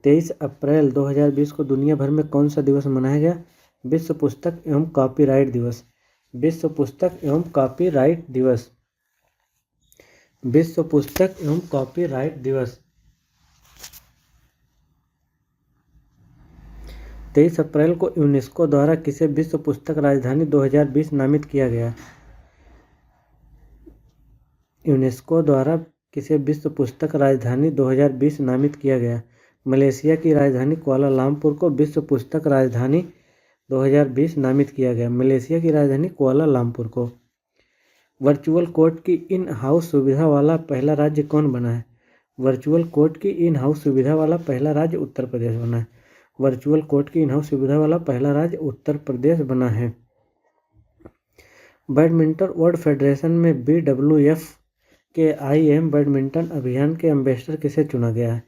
23 अप्रैल 2020 को दुनिया भर में कौन सा दिवस मनाया गया? विश्व पुस्तक एवं कॉपीराइट दिवस। विश्व पुस्तक एवं कॉपीराइट दिवस। विश्व पुस्तक एवं कॉपीराइट दिवस। 23 अप्रैल को यूनेस्को द्वारा किसे विश्व पुस्तक राजधानी 2020 नामित किया गया? यूनेस्को द्वारा किसे विश्व पुस्तक राजधानी 2020 नामित किया गया? मलेशिया की राजधानी कुआलालंपुर को विश्व पुस्तक राजधानी 2020 नामित किया गया। मलेशिया की राजधानी कुआलालंपुर को। वर्चुअल कोर्ट की इन हाउस सुविधा वाला पहला राज्य कौन बना है? वर्चुअल कोर्ट की इन हाउस सुविधा वाला पहला राज्य उत्तर प्रदेश बना है। वर्चुअल कोर्ट की इन हाउस सुविधा वाला पहला राज्य उत्तर प्रदेश बना है। बैडमिंटन वर्ल्ड फेडरेशन में BWF के IM बैडमिंटन अभियान के एम्बेसडर किसे चुना गया है?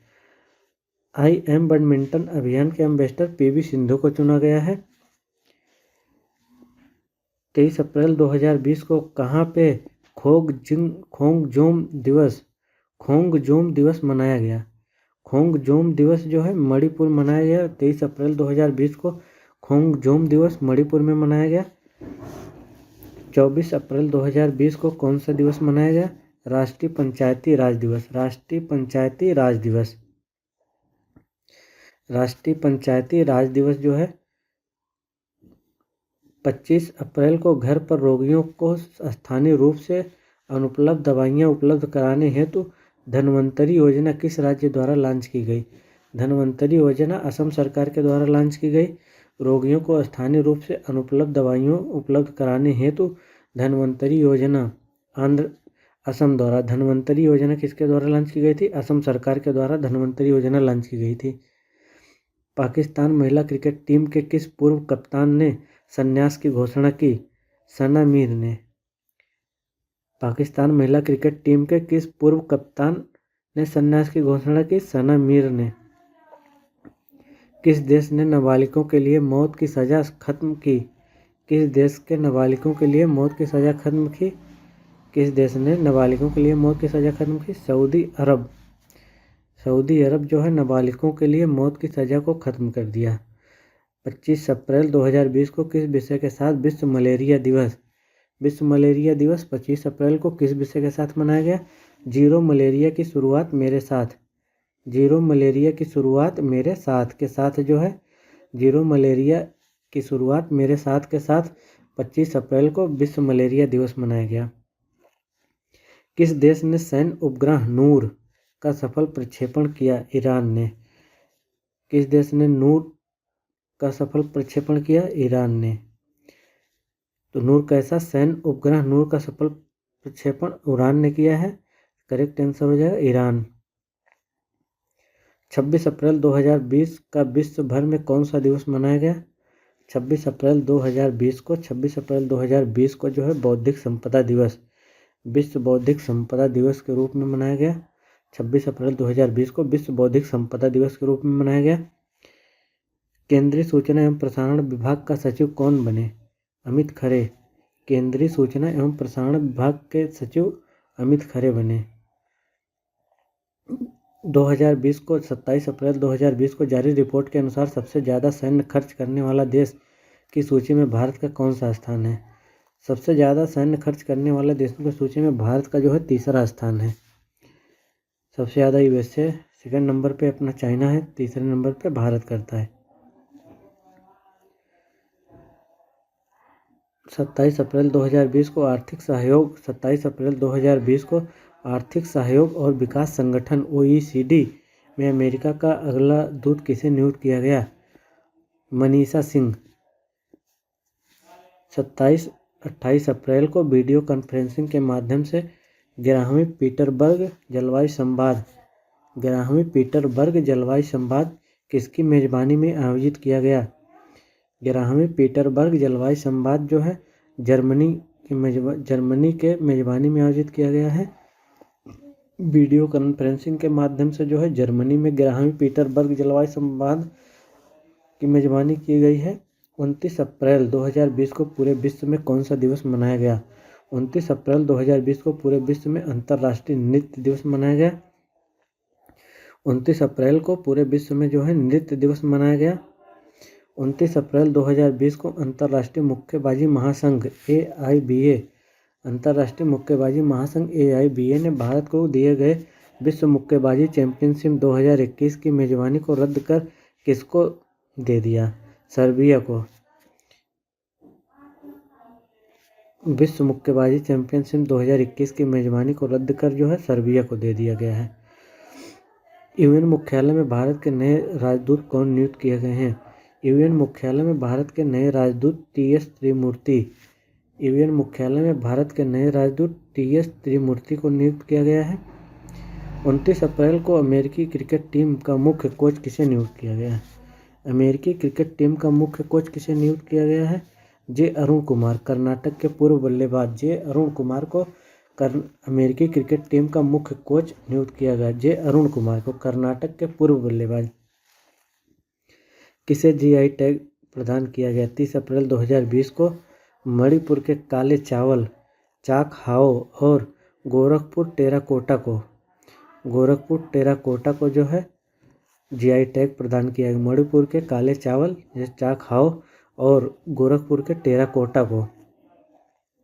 IM बैडमिंटन अभियान के एम्बेसडर PV सिंधु को चुना गया है। 23 अप्रैल 2020 को कहाँ पे खोंगजोम दिवस खोंगजोम दिवस मनाया गया? खोंगजोम दिवस जो है मणिपुर मनाया गया 23 अप्रैल 2020 को खोंगजोम दिवस मणिपुर में मनाया गया। 24 अप्रैल 2020 को कौन सा दिवस मनाया गया? राष्ट्रीय पंचायती राज दिवस। राष्ट्रीय पंचायती राज दिवस। राष्ट्रीय पंचायती राज दिवस जो है 25 अप्रैल को घर पर रोगियों को स्थानीय रूप से अनुपलब्ध दवाइयाँ उपलब्ध कराने हेतु धन्वंतरी योजना किस राज्य द्वारा लॉन्च की गई? धन्वंतरी योजना असम सरकार के द्वारा लॉन्च की गई। रोगियों को स्थानीय रूप से अनुपलब्ध दवाइयों उपलब्ध कराने हेतु धन्वंतरी योजना असम द्वारा। धन्वंतरी योजना किसके द्वारा लॉन्च की गई थी? असम सरकार के द्वारा धन्वंतरी योजना लॉन्च की गई थी। पाकिस्तान महिला क्रिकेट टीम के किस पूर्व कप्तान ने संन्यास की घोषणा की? सना मीर ने। पाकिस्तान महिला क्रिकेट टीम के किस पूर्व कप्तान ने संन्यास की घोषणा की? सना मीर ने। किस देश ने नाबालिगों के लिए मौत की सज़ा खत्म की? किस देश के नाबालिगों के लिए मौत की सज़ा खत्म की? किस देश ने नाबालिगों के लिए मौत की सज़ा खत्म की? सऊदी अरब। सऊदी अरब जो है नाबालिगों के लिए मौत की सज़ा को ख़त्म कर दिया। 25 अप्रैल 2020 को किस विषय के साथ विश्व मलेरिया दिवस? विश्व मलेरिया दिवस 25 अप्रैल को किस विषय के साथ मनाया गया? जीरो मलेरिया की शुरुआत मेरे साथ। जीरो मलेरिया की शुरुआत मेरे साथ के साथ जो है जीरो मलेरिया की शुरुआत मेरे साथ के साथ 25 अप्रैल को विश्व मलेरिया दिवस मनाया गया। किस देश ने सैन्य उपग्रह नूर का सफल प्रक्षेपण किया? ईरान ने। किस देश ने नूर का सफल प्रक्षेपण किया? ईरान ने। तो नूर कैसा सैन्य उपग्रह नूर का सफल प्रक्षेपण ईरान ने किया है। करेक्ट आंसर हो जाएगा ईरान। 26 अप्रैल 2020 का विश्व भर में कौन सा दिवस मनाया गया? 26 अप्रैल 2020 को 26 अप्रैल 2020 को जो है बौद्धिक संपदा दिवस विश्व बौद्धिक संपदा दिवस के रूप में मनाया गया। 26 अप्रैल 2020 को विश्व बौद्धिक संपदा दिवस के रूप में मनाया गया। केंद्रीय सूचना एवं प्रसारण विभाग का सचिव कौन बने? अमित खरे। केंद्रीय सूचना एवं प्रसारण विभाग के सचिव अमित खरे बने। 2020 को 27 अप्रैल 2020 को जारी रिपोर्ट के अनुसार सबसे ज़्यादा सैन्य खर्च करने वाला देश की सूची में भारत का कौन सा स्थान है? सबसे ज़्यादा सैन्य खर्च करने वाले देशों की सूची में भारत का जो है तीसरा स्थान है। सबसे ज़्यादा यूएसए, सेकंड नंबर पे अपना चाइना है, तीसरे नंबर पे भारत करता है। 27 अप्रैल 2020 को आर्थिक सहयोग 27 अप्रैल 2020 को आर्थिक सहयोग और विकास संगठन OECD में अमेरिका का अगला दूत किसे नियुक्त किया गया? मनीषा सिंह। 28 अप्रैल को वीडियो कॉन्फ्रेंसिंग के माध्यम से 11वीं पीटरबर्ग जलवायु संवाद किसकी मेज़बानी में आयोजित किया गया? 11वीं पीटरबर्ग जलवायु संवाद जो है जर्मनी के मेज़बानी में आयोजित किया गया है। वीडियो कॉन्फ्रेंसिंग के माध्यम से जो है जर्मनी में 11वीं पीटरबर्ग जलवायु संवाद की मेज़बानी की गई है। 29 अप्रैल 2020 को पूरे विश्व में कौन सा दिवस मनाया गया? 29 अप्रैल 2020 को पूरे विश्व में अंतर्राष्ट्रीय नृत्य दिवस मनाया गया। 29 अप्रैल को पूरे विश्व में जो है नृत्य दिवस मनाया गया। 29 अप्रैल 2020 को अंतर्राष्ट्रीय मुक्केबाजी महासंघ AIBA ने भारत को दिए गए विश्व मुक्केबाजी चैंपियनशिप 2021 की मेज़बानी को रद्द कर किसको दे दिया? सर्बिया को। विश्व मुक्केबाजी चैंपियनशिप 2021 की मेज़बानी को रद्द कर जो है सर्बिया को दे दिया गया है। यूएन मुख्यालय में भारत के नए राजदूत कौन नियुक्त किए गए हैं? यूएन मुख्यालय में भारत के नए राजदूत TS त्रिमूर्ति को नियुक्त किया गया है। 29 अप्रैल को अमेरिकी क्रिकेट टीम का मुख्य कोच किसे नियुक्त किया गया है? अमेरिकी क्रिकेट टीम का मुख्य कोच किसे नियुक्त किया गया है? जे अरुण कुमार। कर्नाटक के पूर्व बल्लेबाज जे अरुण कुमार को अमेरिकी क्रिकेट टीम का मुख्य कोच नियुक्त किया गया। जे अरुण कुमार को कर्नाटक के पूर्व बल्लेबाज। किसे GI टैग प्रदान किया गया? 30 अप्रैल 2020 को मणिपुर के काले चावल चाक हाओ और गोरखपुर टेराकोटा को गोरखपुर टेराकोटा को जो है जीआई टैग प्रदान किया गया। मणिपुर के काले चावल जैसे चा खाओ और गोरखपुर के टेराकोटा को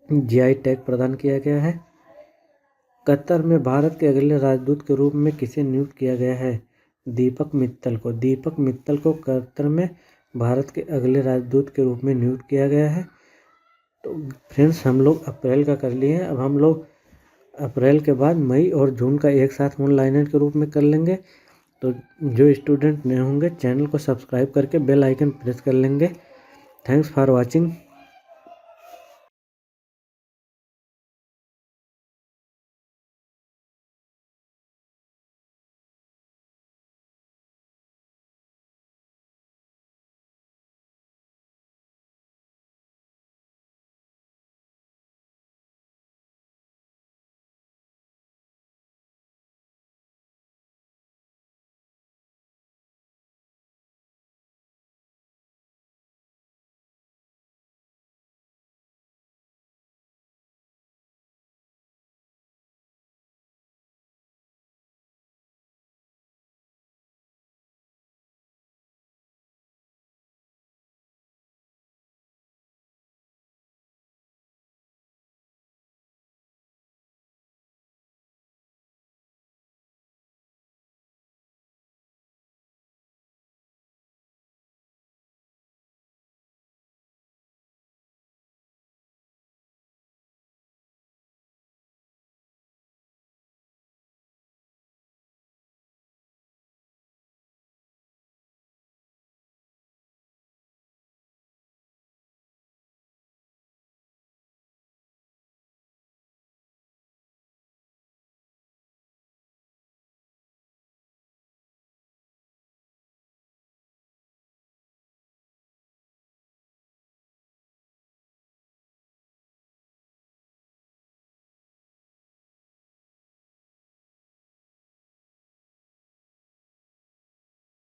जीआई टैग प्रदान किया गया है। कतर में भारत के अगले राजदूत के रूप में किसे नियुक्त किया गया है? दीपक मित्तल को। दीपक मित्तल को कतर में भारत के अगले राजदूत के रूप में नियुक्त किया गया है। तो फ्रेंड्स, हम लोग अप्रैल का कर लिए हैं। अब हम लोग अप्रैल के बाद मई और जून का एक साथ वन लाइनर के रूप में कर लेंगे। तो जो स्टूडेंट नए होंगे चैनल को सब्सक्राइब करके बेल आइकन प्रेस कर लेंगे। Thanks for watching.